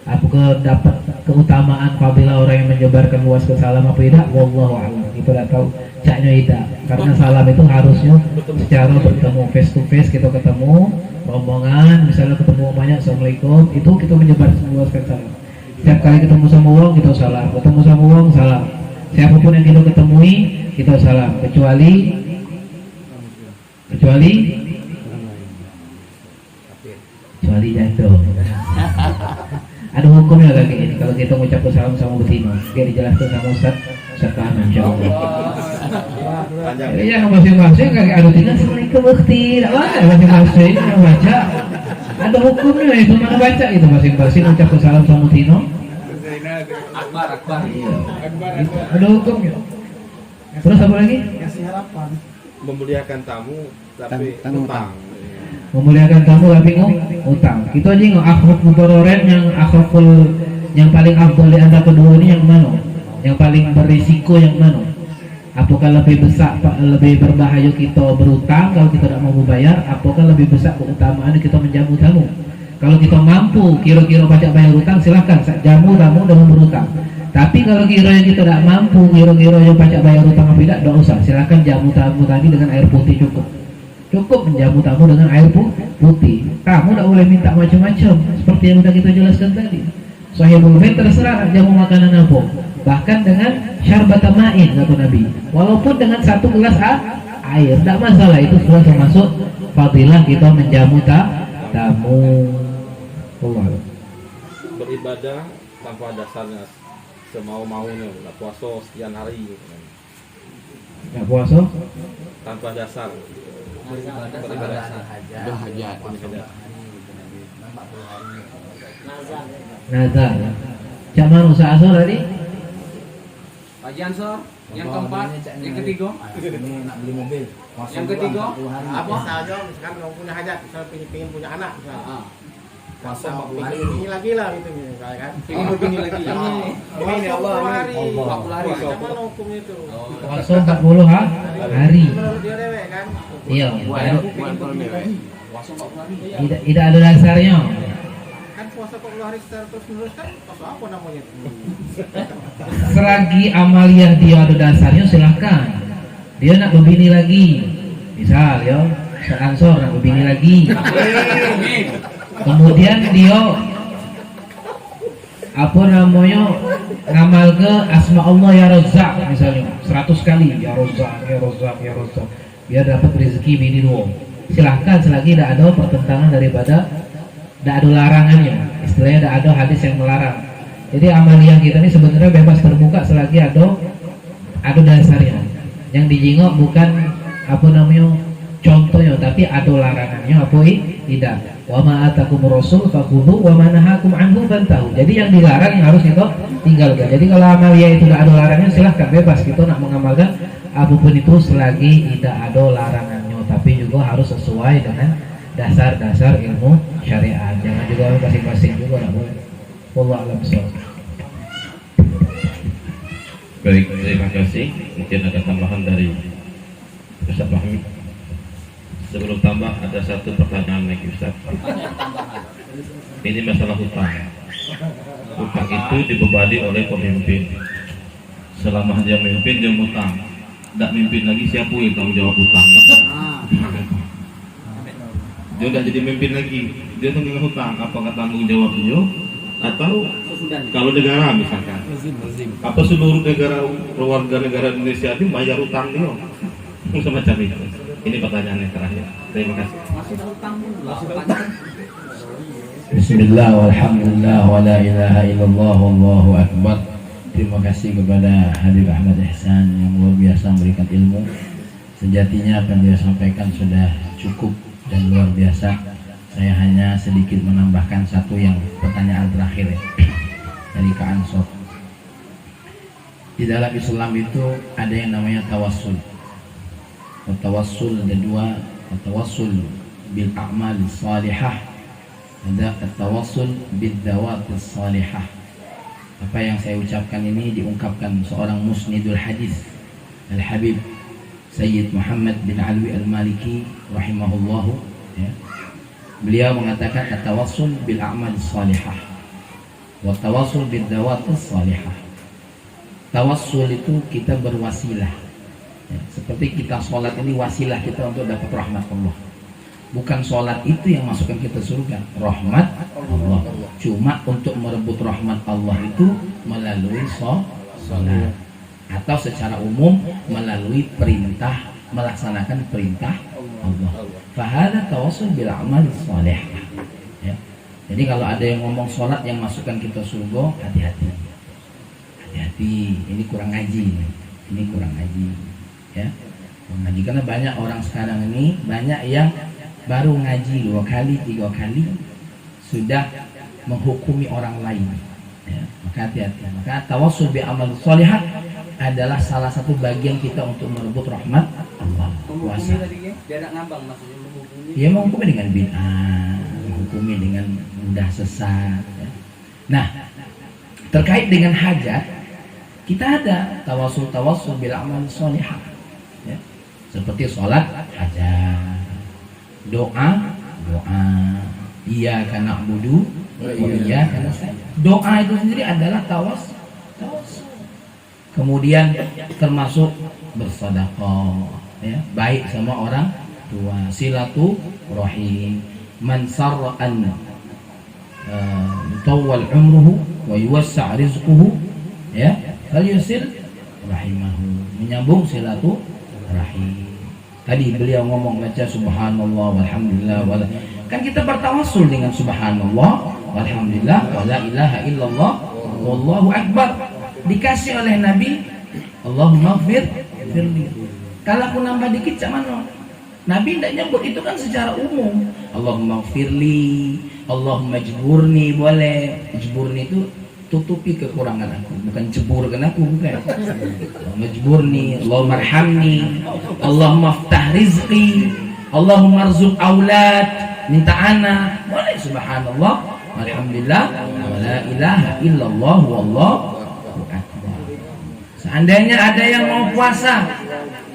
Apakah dapat keutamaan fadilah orang yang menyebarkan luaskan salam apa tidak? Wallahu a'lam. Kita tidak tahu. Caknya tidak. Karena salam itu harusnya secara bertemu, face to face kita ketemu, rombongan, misalnya ketemu banyak Assalamualaikum, itu kita menyebar luaskan salam. Setiap kali ketemu sama uang kita salam, ketemu sama uang salam. Siapapun yang kita ketemui kita salam, kecuali jatuh. Ada hukumnya kayak gini. Kalau kita mengucap salam sama betina, dia dijelaskan sama Ustaz Kanan, insyaallah. Ya masing-masing kayak ada tinggal Assalamualaikum bukti, tidak ada masing-masing yang baca. Ada hukumnya itu mana baca itu masing-masing mengucap salam sama betina. Akbar. Iya. Ada hukumnya. Terus apa lagi? Kasih harapan. Memuliakan tamu tapi utang. Memuliakan tamu tapi utang. Kita aja nggak akhlak mutororen yang paling afdal di antara kedua ini yang mana? Yang paling berisiko yang mana? Apakah lebih besar, lebih berbahaya kita berutang kalau kita tidak mau membayar? Apakah lebih besar keutamaan kita menjamu tamu? Kalau kita mampu kira-kira pajak bayar utang, silahkan jamu tamu dengan berutang. Tapi kalau kiranya kita tidak mampu kira-kira yang pajak bayar utang apa tidak usah. Silahkan jamu tamu tadi dengan air putih cukup menjamu tamu dengan air putih. Tamu tidak boleh minta macam-macam seperti yang sudah kita jelaskan tadi. Sahibul bait terserah jamu makanan apa. bahkan dengan syarbata ma'in kata Nabi, walaupun dengan 1 gelas air tidak masalah, itu sudah termasuk fadilah kita menjamu tamu. Allah. Beribadah tanpa dasarnya, semau-maunya, nggak puasa sekian hari gitu kan. Nggak puasa Tanpa dasar. Beribadah Udah hajat. nazar. Cak mana usaha asal tadi? Pak Jansor, yang keempat, yang ketiga, Ini nak beli mobil. yang ketiga, Apa? Saja misalkan kamu punya hajat, misalnya pengen punya anak, misalnya. Puasa 40 Pengen hari. ini lagi lah gitu misalnya kan. ingin berbini lagi. Ini ya Allah, Allah. 40 hari. Macam mana hukumnya itu? Puasa 40 hari. Menurut dia dewek kan. Iya, Buat kalau dewek. Puasa 40 hari. tidak ada dasarnya. Kan puasa 40 hari secara terus menerus kan puasa apa namanya? Selagi amaliyah dia ada dasarnya silahkan. Dia nak berbini lagi, misal ya, Ansor nak berbini lagi. Kemudian dia apa namanya ngamal ke asma Allah ya Razzaq misalnya 100 kali ya Razzaq ya Razzaq ya Razzaq, biar dapat rezeki bini dua. Silahkan selagi tidak ada pertentangan daripada, tidak ada larangannya, istilahnya tidak ada hadis yang melarang. Jadi amaliyah kita ini sebenarnya bebas terbuka selagi ada dasarnya. Yang dijingok bukan apa namanya contohnya, tapi ada larangannya apa tidak. Wa ma atakumur rasul fakhudhu wa ma nahakum anhu fantahu. Jadi yang dilarang yang harus kita tinggalkan. Jadi kalau amaliyah itu tidak ada larangannya silahkan bebas kita nak mengamalkan apapun itu selagi tidak ada larangannya, tapi juga harus sesuai dengan dasar-dasar ilmu syariat. Jangan juga masing-masing juga nak boleh. Wallahu a'lam bishawab. Baik, terima kasih. Mungkin ada tambahan dari Ustaz Fahmi. Sebelum tambah ada satu pertanyaan lagi Ustaz. Ini masalah hutang. Hutang itu dibebani oleh pemimpin. Selama dia memimpin dia hutang. Tidak mimpin lagi siapa yang tanggung jawab hutang? Dia udah jadi mimpin lagi, dia tanggung hutang. Apakah tanggung jawab dia atau kalau negara misalkan? Apa seluruh negara warga negara Indonesia itu bayar hutang dia? Semacam itu. Ini pertanyaan yang terakhir. Terima kasih. Bismillah walhamdulillah wa la ilaha illallah wallahu akbar. Terima kasih kepada Habib Ahmad Ihsan yang luar biasa memberikan ilmu. Sejatinya apa yang dia sampaikan sudah cukup dan luar biasa. Saya hanya sedikit menambahkan satu yang pertanyaan terakhir ya, dari Kak Ansor. Di dalam Islam itu ada yang namanya tawassul. Tawassul ada dua, tawassul bil a'mal salihah, ada tawassul bid dawatis salihah. Apa yang saya ucapkan ini diungkapkan seorang musnidul hadis Al-Habib Sayyid Muhammad bin Alwi Al-Maliki rahimahullahu ya. Beliau mengatakan at-tawassul bil a'mal salihah wa tawassul bid dawatis salihah. Tawassul itu kita berwasilah ya, seperti kita sholat ini wasilah kita untuk dapat rahmat Allah. Bukan sholat itu yang masukkan kita surga, rahmat Allah. Cuma untuk merebut rahmat Allah itu melalui sholat, atau secara umum melalui perintah, melaksanakan perintah Allah. Fahada tawassul bil amal salih. Ya. Jadi kalau ada yang ngomong sholat yang masukkan kita surga, hati-hati. Hati-hati, ini kurang ngaji. Ini kurang ngaji. Ya. Kurang ngaji karena banyak orang sekarang ini banyak yang baru ngaji 2 kali, 3 kali sudah menghukumi orang lain ya, maka hati-hati. Maka tawassul bi amal sholihat adalah salah satu bagian kita untuk merebut rahmat Allah. Puasa. Dia nak ngambang maksudnya menghukumi. Dia menghukumi dengan bid'ah, menghukumi dengan mudah sesat ya. Nah, terkait dengan hajat kita ada tawassul bil amal sholihat ya. Seperti sholat hajat, doa iya karena na'budu wa iya karena nasta'in. Doa itu sendiri adalah tawassul. Kemudian termasuk bersedekah ya, baik sama orang tua, silaturahim, man sarra an yutawwal umruhu wa yuwassa' rizquhu ya falyusil rahimahu, menyambung silaturahim. Tadi beliau ngomong baca subhanallah walhamdulillah wala. Kan kita bertawassul dengan subhanallah walhamdulillah wala ilaha illallah wallahu akbar. Dikasih oleh Nabi Allahumma firli. Kalau aku nambah dikit cak mana? Nabi tidak nyebut, itu kan secara umum. Allahumma firli, Allahumma jburni, boleh. Jburni itu tutupi kekurangan aku, bukan jeburkan aku, bukan. Allahumma jburni, Allahumma arhamni, Allahumma ftah rizqi, Allahumma arzuq aulad, minta anak, boleh. Subhanallah alhamdulillah wala ilaha illallah wallahu akbar. Seandainya ada yang mau puasa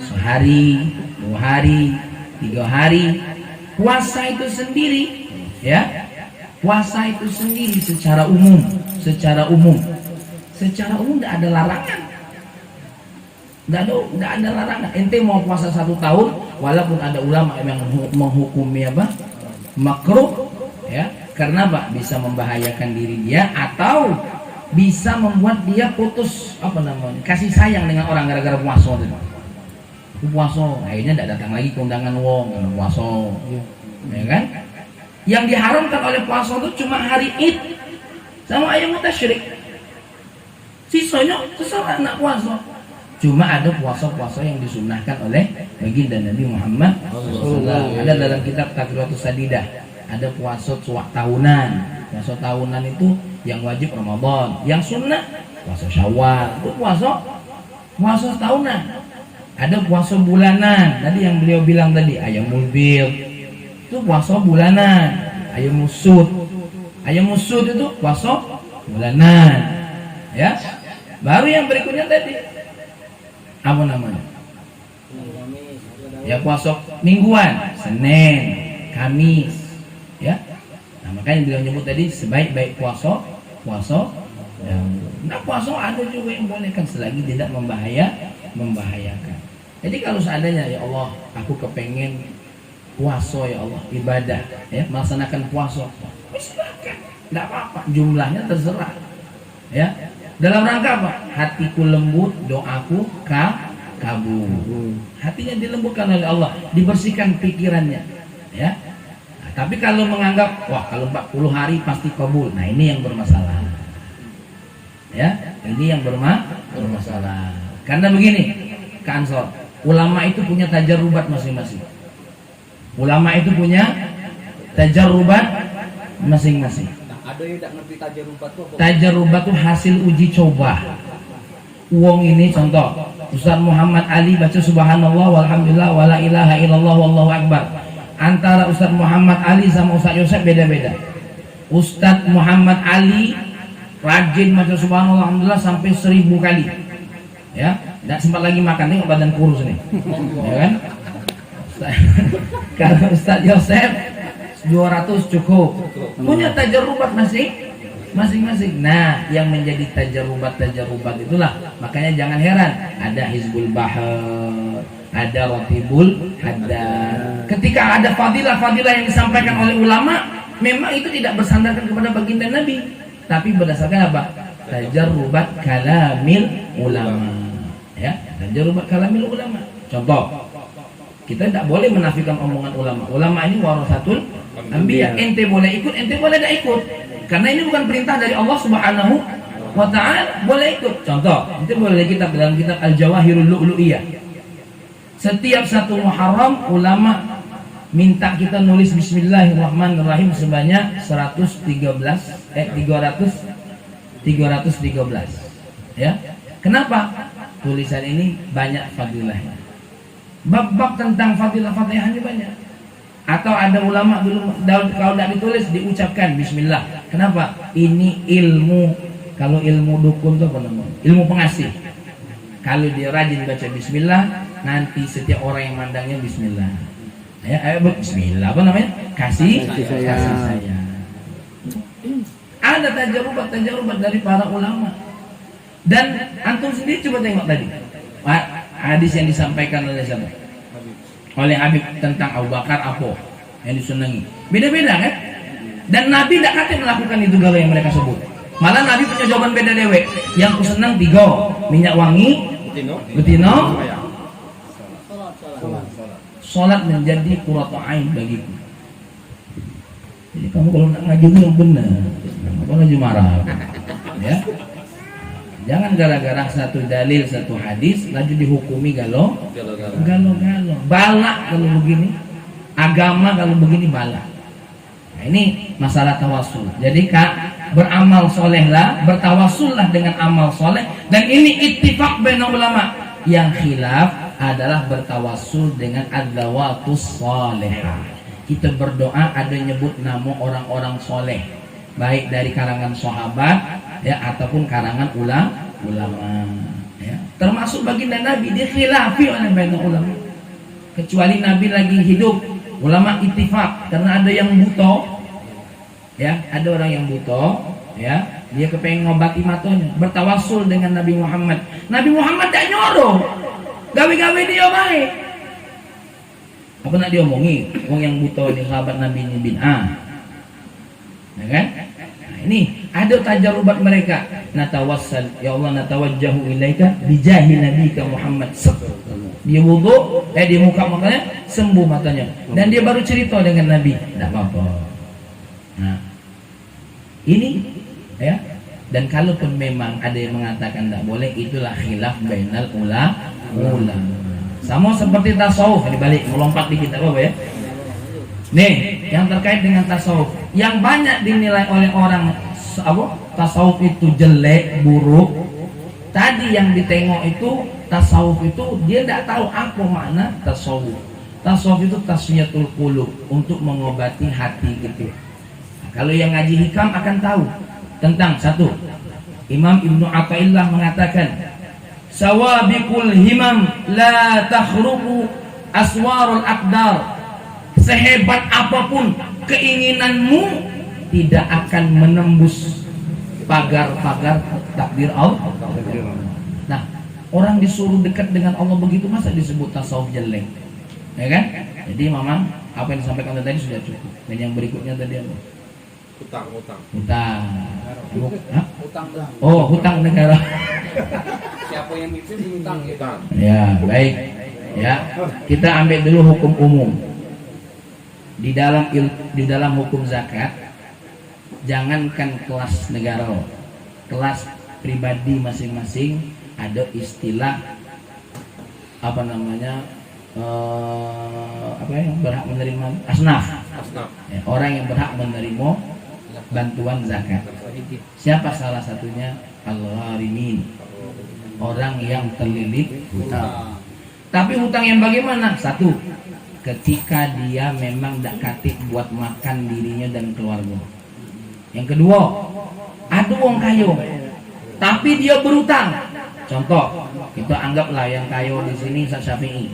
sehari, 2 hari, 3 hari, puasa itu sendiri, ya, puasa itu sendiri secara umum tidak ada larangan, tidak ada larangan. Ente mau puasa 1 tahun, walaupun ada ulama yang menghukumi apa, makruh, ya, karena apa, bisa membahayakan diri dia atau bisa membuat dia putus apa namanya, kasih sayang dengan orang gara-gara puasa itu. Puasa akhirnya tidak datang lagi ke undangan wong karena puasa, ya kan? Yang diharamkan oleh puasa itu cuma hari Id sama ayam mutasyrik, sisanya terserah anak puasa. Cuma ada puasa-puasa yang disunahkan oleh baginda Nabi Muhammad SAW. Ada dalam kitab Taqriyatus Sadidah, ada puasa tahunan. Puasa tahunan itu yang wajib Ramadan, yang sunnah puasa Syawal, itu puasa tahunan. Ada puasa bulanan, tadi yang beliau bilang tadi, ayam mulbil itu puasa bulanan, ayam musud itu puasa bulanan, ya. Baru yang berikutnya tadi apa namanya, ya puasa mingguan, Senin, Kamis, ya. Nah, makanya beliau nyebut tadi sebaik-baik puasa yang, nah, puasa ada juga yang boleh kan selagi tidak membahayakan. Jadi kalau seandainya ya Allah, aku kepengen puasa ya Allah, ibadah, ya, melaksanakan puasa, silakan, tidak apa-apa, jumlahnya terserah, ya. Dalam rangka apa? Hatiku lembut, doaku kabul. Hatinya dilembutkan oleh Allah, dibersihkan pikirannya, ya. Nah, tapi kalau menganggap wah kalau 40 hari pasti kabul, nah ini yang bermasalah, ya. Ini yang bermasalah. Karena begini, Kak Ansor, ulama itu punya tajarubat masing-masing. Ulama itu punya tajarubat masing-masing. Ada yang tidak ngerti tajarubat itu apa? Tajarubat itu hasil uji coba. Uang ini contoh, Ustaz Muhammad Ali baca subhanallah walhamdulillah wala ilaha illallah wallahu akbar. Antara Ustaz Muhammad Ali sama Ustaz Yosef beda-beda. Ustaz Muhammad Ali rajin baca subhanallah alhamdulillah sampai 1000 kali. Ya, tidak sempat lagi makan, tengok badan kurus nih, ya kan? Kalau Ustaz Yosef 200 cukup. Punya tajarubat masing-masing. Nah, yang menjadi tajarubat itulah, makanya jangan heran ada Hizbul Bahar, ada Ratibul Haddad. Ketika ada fadilah yang disampaikan oleh ulama, memang itu tidak bersandarkan kepada baginda Nabi, tapi berdasarkan apa? Tajarubat kalamil ulama. Ya, tajarubat kalamil ulama. Contoh, kita tidak boleh menafikan omongan ulama. Ulama ini warasatul anbiya. Ente boleh ikut, ente boleh tidak ikut. Karena ini bukan perintah dari Allah Subhanahu wa ta'ala, boleh ikut. Contoh, ente boleh kitab dalam kitab Al-Jawahirul Lu'lu'iyah. Setiap 1 Muharram ulama minta kita nulis bismillahirrahmanirrahim sebanyak 313. Ya. Kenapa? Tulisan ini banyak fadilahnya. Bab-bab tentang fadilah-fadilahnya banyak. Atau ada ulama dulu kalau tidak ditulis diucapkan bismillah. Kenapa? Ini ilmu. Kalau ilmu dukun itu apa namanya? Ilmu pengasih. Kalau dia rajin baca bismillah, nanti setiap orang yang mandangnya bismillah. Ya, ayo bismillah, apa namanya? Kasih sayang. Ada tajarubat dari para ulama. Dan antum sendiri coba tengok tadi hadis yang disampaikan oleh siapa? Oleh Habib tentang Abu Bakar apa yang disenangi. Beda-beda kan? Dan Nabi tidak kata melakukan itu kalau yang mereka sebut. Malah Nabi punya jawaban beda dewe. Yang ku senang 3, minyak wangi, betina, sholat menjadi qurratu ain bagiku. Jadi kamu kalau nak ngaji itu yang benar, apa ngaji marah, ya? Jangan gara-gara satu dalil, satu hadis, lalu dihukumi galo. Balak kalau begini, agama kalau begini balak. Nah, ini masalah tawasul. Jadi kak, beramal solehlah, bertawasullah dengan amal soleh, dan ini ittifaq baina ulama. Yang khilaf adalah bertawasul dengan adzawatus solehah. Kita berdoa ada nyebut nama orang-orang soleh, baik dari kalangan sahabat ya ataupun kalangan ulama ya. Termasuk baginda Nabi dikhilafi oleh banyak ulama. Kecuali Nabi lagi hidup, ulama ittifaq karena ada yang buta ya, ada orang yang buta ya, dia kepengen ngobati matanya, bertawasul dengan Nabi Muhammad. Nabi Muhammad tak nyuruh, gawe-gawe dia baik. Apa nak diomongi? Wong yang buta ini sahabat Nabi ini bid'ah, ya kan? Nah, ini ada tajarubat mereka. Natawassal, ya Allah natawajjahu ilaika bijahi nabika Muhammad. Dia wudu, dia muka makanya sembuh matanya, dan dia baru cerita dengan Nabi, tidak apa-apa. Nah, ini ya. Dan kalaupun memang ada yang mengatakan tidak boleh, itulah khilaf bainal ulama. Sama seperti tasawuf, dibalik melompat dikit apa ya? Nih, yang terkait dengan tasawuf, yang banyak dinilai oleh orang tasawuf itu jelek, buruk. Tadi yang ditengok itu tasawuf itu dia tidak tahu apa makna tasawuf. Tasawuf itu tasfiyatul qulub, untuk mengobati hati gitu. Nah, kalau yang ngaji hikam akan tahu tentang satu. Imam Ibnu Athaillah mengatakan, sawabikul himam la takhruqu aswarul aqdar. Sehebat apapun keinginanmu tidak akan menembus pagar-pagar takdir Allah. Nah, orang disuruh dekat dengan Allah begitu, masa disebut tasawuf jelek? Ya kan? Jadi memang apa yang disampaikan tadi sudah cukup. Dan yang berikutnya tadi apa? Hutang. Oh, hutang negara. Siapa yang bikin hutang ya? Ya, baik. Ya, kita ambil dulu hukum umum. Di dalam hukum zakat, jangankan kelas negara, kelas pribadi masing-masing ada istilah apa namanya, apa yang berhak menerima asnaf. Ya, orang yang berhak menerima bantuan zakat. Siapa salah satunya? Al-gharimin, orang yang terlilit hutang. Tapi hutang yang bagaimana? Satu, ketika dia memang tidak katik buat makan dirinya dan keluarga. Yang kedua, ada wong kayo tapi dia berhutang. Contoh, kita anggaplah yang kayo di sini Ustaz Syafi'i.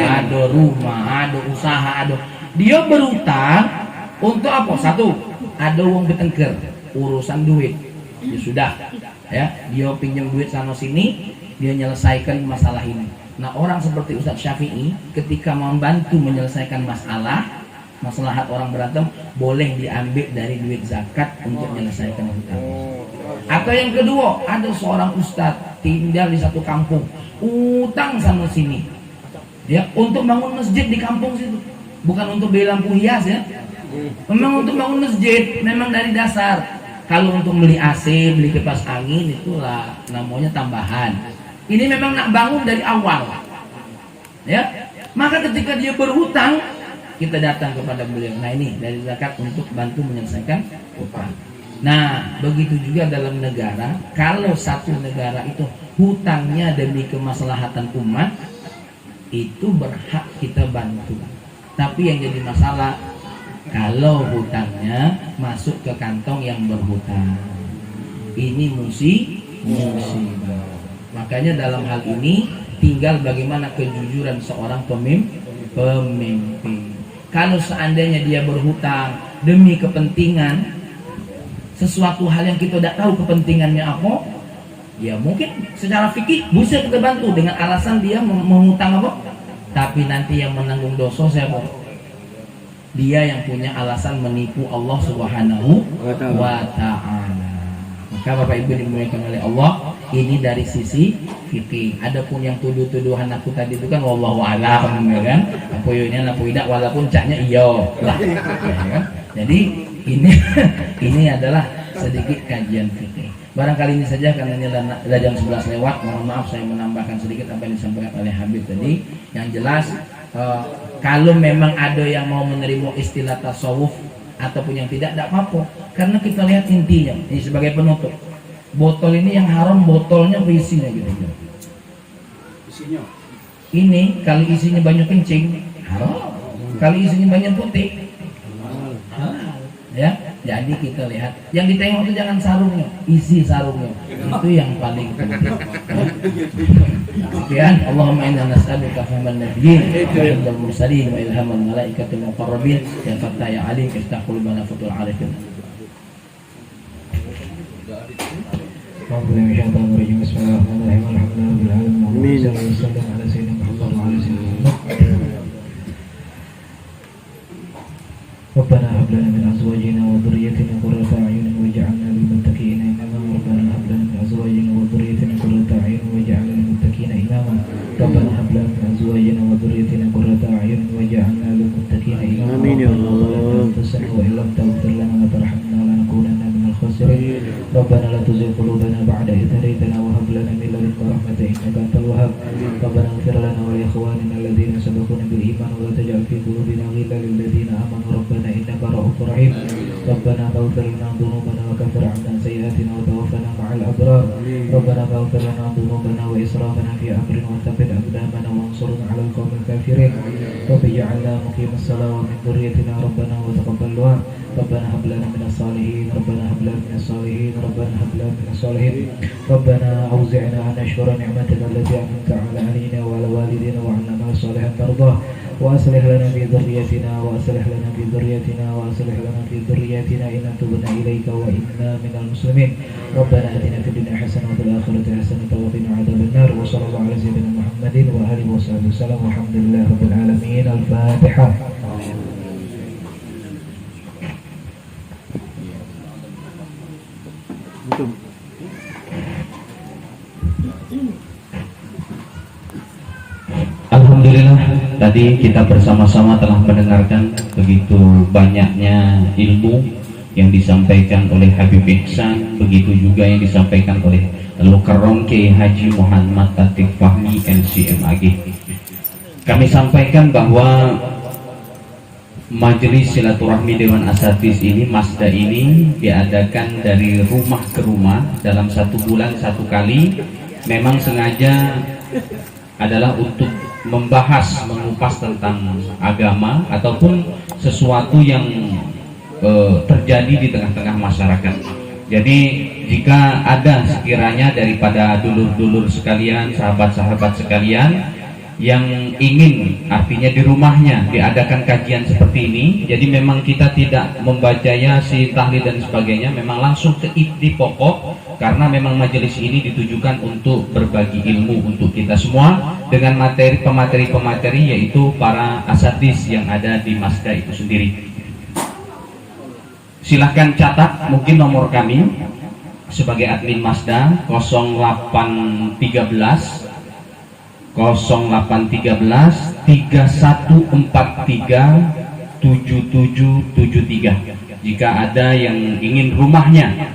Ada rumah, ada usaha, ada. Dia berhutang untuk apa? Satu, ada wong bertengker urusan duit. Ya sudah, ya, dia pinjam duit sana sini, dia menyelesaikan masalah ini. Nah, orang seperti Ustaz Syafi'i ketika membantu menyelesaikan masalah orang berantem, boleh diambil dari duit zakat untuk menyelesaikan hutang. Atau yang kedua, ada seorang ustaz tinggal di satu kampung, utang sana sini, ya, untuk bangun masjid di kampung situ, bukan untuk beli lampu hias ya. Memang untuk bangun masjid, memang dari dasar. Kalau untuk beli AC, beli kipas angin, itulah namanya tambahan. Ini memang nak bangun dari awal, ya. Maka ketika dia berhutang, kita datang kepada beliau. Nah, ini dari zakat untuk bantu menyelesaikan hutang. Nah, begitu juga dalam negara. Kalau satu negara itu hutangnya demi kemaslahatan umat, itu berhak kita bantu. Tapi yang jadi masalah, kalau hutangnya masuk ke kantong yang berhutang, ini musibah. Makanya dalam hal ini tinggal bagaimana kejujuran seorang pemimpin. Kalau seandainya dia berhutang demi kepentingan sesuatu hal yang kita tidak tahu kepentingannya apa, ya mungkin secara fikih bisa kita bantu dengan alasan dia menghutang apa, tapi nanti yang menanggung dosa siapa? Dia yang punya alasan menipu Allah Subhanahu wa ta'ala. Maka Bapak Ibu dimuliakan oleh Allah, ini dari sisi fikih. Adapun yang tuduh-tuduhan aku tadi itu kan wallahu a'lam, ya kan? Apa ini apa tidak, walaupun caknya iyo lah, ya kan? Jadi ini adalah sedikit kajian fikih. Barangkali ini saja karena ini sudah jam 11 lewat. Mohon maaf saya menambahkan sedikit apa yang disampaikan oleh Habib tadi. Yang jelas kalau memang ada yang mau menerima istilah tasawuf ataupun yang tidak apa-apa. Karena kita lihat intinya, ini sebagai penutup. Botol ini yang haram botolnya isinya gitu. Isinya. Ini kalau isinya banyak kencing haram. Kalau isinya banyak putih halal. Ya, jadi kita lihat yang ditengok itu jangan sarungnya, isi sarungnya. Itu yang paling penting. Sekian, Allahumma inna nas'aluka fahman nabiyyin wa hifdzal mursalin wa ilhamal malaikatil muqarrabin ya fattah ya alim iftah qulubana fatul arifin. Bismillahirrahmanirrahim. Alhamdulillahirabbil alamin. Wassallallahu ala sayyidina Muhammad wa ala alihi. ربنا هب لنا من ازواجنا وذريتنا قرة اعين واجعلنا للمتقين اماما ربنا هب لنا من ازواجنا وذريتنا قرة اعين واجعلنا للمتقين اماما ربنا هب لنا من ازواجنا وذريتنا قرة اعين واجعلنا للمتقين اماما امين يا الله انفسنا وان لم تغفر لنا وترحمنا لنكونن من الخاسرين ربنا لا تزغ قلوبنا بعد إذ هديتنا وهب لنا من لدنك رحمة إنك أنت الوهاب ربنا اغفر لنا ولإخواننا الذين سبقونا بالإيمان ولا تجعل في قلوبنا غلا للذين آمنوا ربنا إنك رؤوف رحيم ربنا فاغفر لنا ذنوبنا وكفر عنا سيئاتنا وتوفنا مع الأبرار ربنا فاغفر لنا ذنوبنا وإسرافنا في أمرنا وثبت أقدامنا وانصرنا على القوم الكافرين رب اجعلنا مقيم الصلاة ومن ذريتنا ربنا وتقبل دعاء ربنا هب لنا من الصالحين ربنا هب لنا من الصالحين ربنا هب لنا من الصالحين ربنا أوزعنا أن نشكر نعمتك التي أنعمت علينا وعلى والدينا وعلى ما صالحا ترضاه وأصلح لنا في ذريتنا وأصلح لنا في ذريتنا وأصلح لنا في ذريتنا إنا تبنا إليك وإنا من المسلمين ربنا آتنا في الدنيا حسنة وفي الآخرة حسنة وقنا عذاب النار وصلى الله على سيدنا محمد وآله وصحبه وسلم والحمد لله رب العالمين الفاتحة. Alhamdulillah, tadi kita bersama-sama telah mendengarkan begitu banyaknya ilmu yang disampaikan oleh Habib Ihsan, begitu juga yang disampaikan oleh Al-Mukarram Kiai Haji Muhammad Latif Fahmi MCMAG. Kami sampaikan bahwa Majelis Silaturahmi Dewan Asatidz ini, Masda ini diadakan dari rumah ke rumah dalam 1 bulan 1 kali. Memang sengaja adalah untuk membahas, mengupas tentang agama ataupun sesuatu yang terjadi di tengah-tengah masyarakat. Jadi jika ada sekiranya daripada dulur-dulur sekalian, sahabat-sahabat sekalian yang ingin, artinya di rumahnya diadakan kajian seperti ini, jadi memang kita tidak membaca yasin, tahlil dan sebagainya, memang langsung ke inti pokok, karena memang majelis ini ditujukan untuk berbagi ilmu untuk kita semua dengan pemateri yaitu para asatidz yang ada di Masda itu sendiri. Silahkan catat mungkin nomor kami sebagai admin Masda 0813 3143 7773. Jika ada yang ingin rumahnya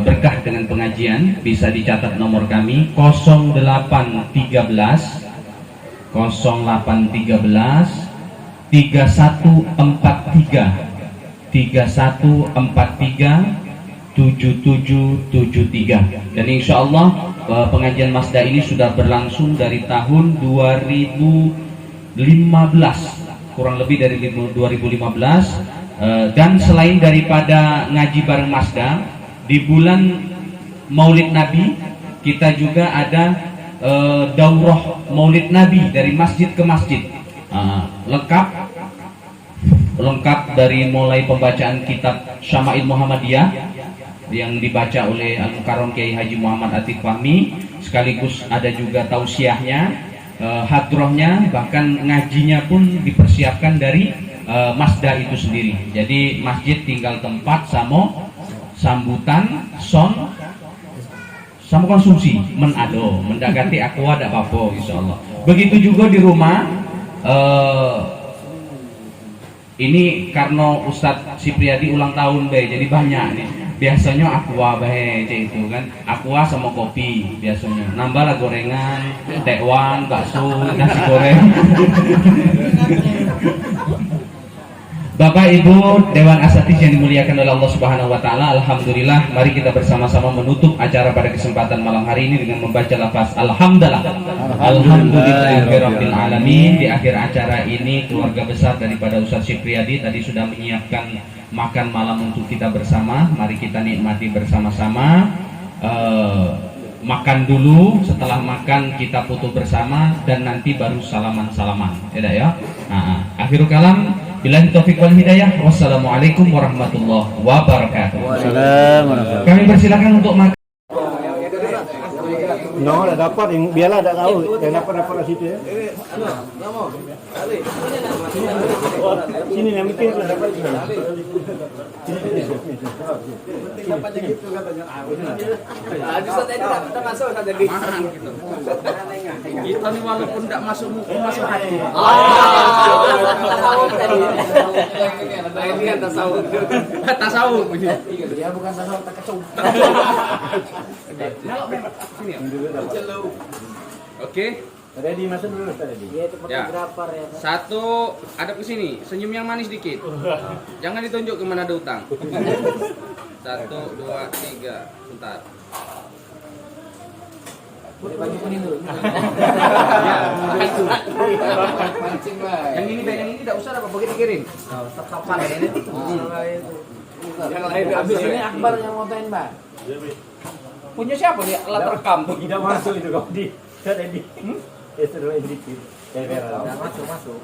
berkah dengan pengajian, bisa dicatat nomor kami 0813 3143 7773. Dan insya Allah pengajian Masda ini sudah berlangsung dari tahun 2015, kurang lebih dari 2015. Dan selain daripada ngaji bareng Masda, di bulan Maulid Nabi kita juga ada daurah Maulid Nabi dari masjid ke masjid, lengkap dari mulai pembacaan kitab Syama'il Muhammadiyah yang dibaca oleh Al-Mukarram Kiai Haji Muhammad Latif Fahmi, sekaligus ada juga tausiahnya, hadrohnya, bahkan ngajinya pun dipersiapkan dari Masda itu sendiri. Jadi masjid tinggal tempat sama sambutan, son, sama konsumsi, menado, mendekati aqua ada apa-apa insyaallah. Begitu juga di rumah. Ini karena Ustadz Sipriadi ulang tahun be, jadi banyak nih. Biasanya aqua be itu kan, aqua sama kopi biasanya. Nambah lah gorengan, tekwan, bakso, nasi goreng. Bapak Ibu Dewan Asatidz yang dimuliakan oleh Allah Subhanahu wa taala, alhamdulillah mari kita bersama-sama menutup acara pada kesempatan malam hari ini dengan membaca lafaz alhamdulillah. Alhamdulillahirabbil alamin. Di akhir acara ini keluarga besar daripada Ustadz Sipriadi tadi sudah menyiapkan makan malam untuk kita bersama. Mari kita nikmati bersama-sama. Makan dulu, setelah makan kita foto bersama dan nanti baru salaman-salaman. Ya. Akhirul kalam, billahi taufiq wal hidayah. Wassalamualaikum warahmatullahi wabarakatuh. Kami persilakan untuk makan. No, dah dapat yang biarlah dah tahu. Yang dapat di situ ya. Sini yang mikir dah dapat sini. Siapa gitu katanya. Bisa tadi kita masuk kan jadi. Kita nih walaupun tidak masuk muka masuk hati. Tasawuf tadi. Ini kan tasawuf. Tasawuf. Dia bukan tasawuf tak kecau. Sini. Oke. Ready masuk dulu tadi. Dia itu fotografer ya. Satu, hadap ke sini, senyum yang manis dikit. Jangan ditunjuk ke mana ada utang. 1, 2, 3, bentar. Bagi kuning dulu. Yang ini tidak usah apa begitu dikirim. Tetap ini. Yang lain habis ini Akbar yang motoin, Mbak. Punya siapa dia? Alat rekam tuh. Tidak masuk itu kok di. Sudah di. Itu dulu edit. Tidak masuk.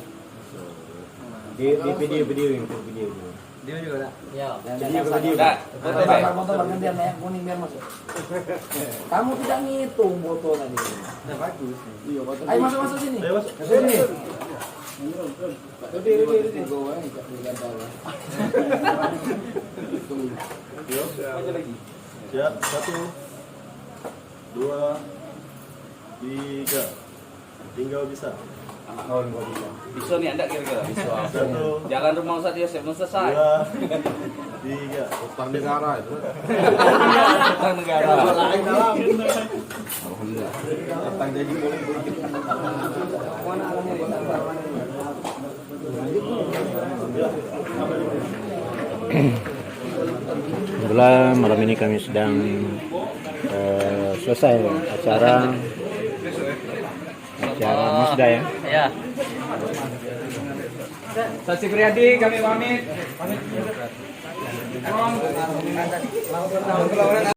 Di video yang video. Dia juga ada. Ya, Video. foto biar merah kuning biar masuk. Kamu tidak ngitung foto tadi. Bagus. Iya, foto. Ayo masuk sini. Ayo masuk. Sini. Diri. Siap, 1, 2, 3. Tinggal bisa. Bisa nih Anda kira-kira. Bisa. 1, Jangan rumah Ustaz Yosef belum selesai. 2, 3. Utang negara itu. Utang negara. Alhamdulillah. Datang jadi Alhamdulillah malam ini kami sedang selesai acara Masda ya. Ya. Ustaz Sipriadi kami pamit.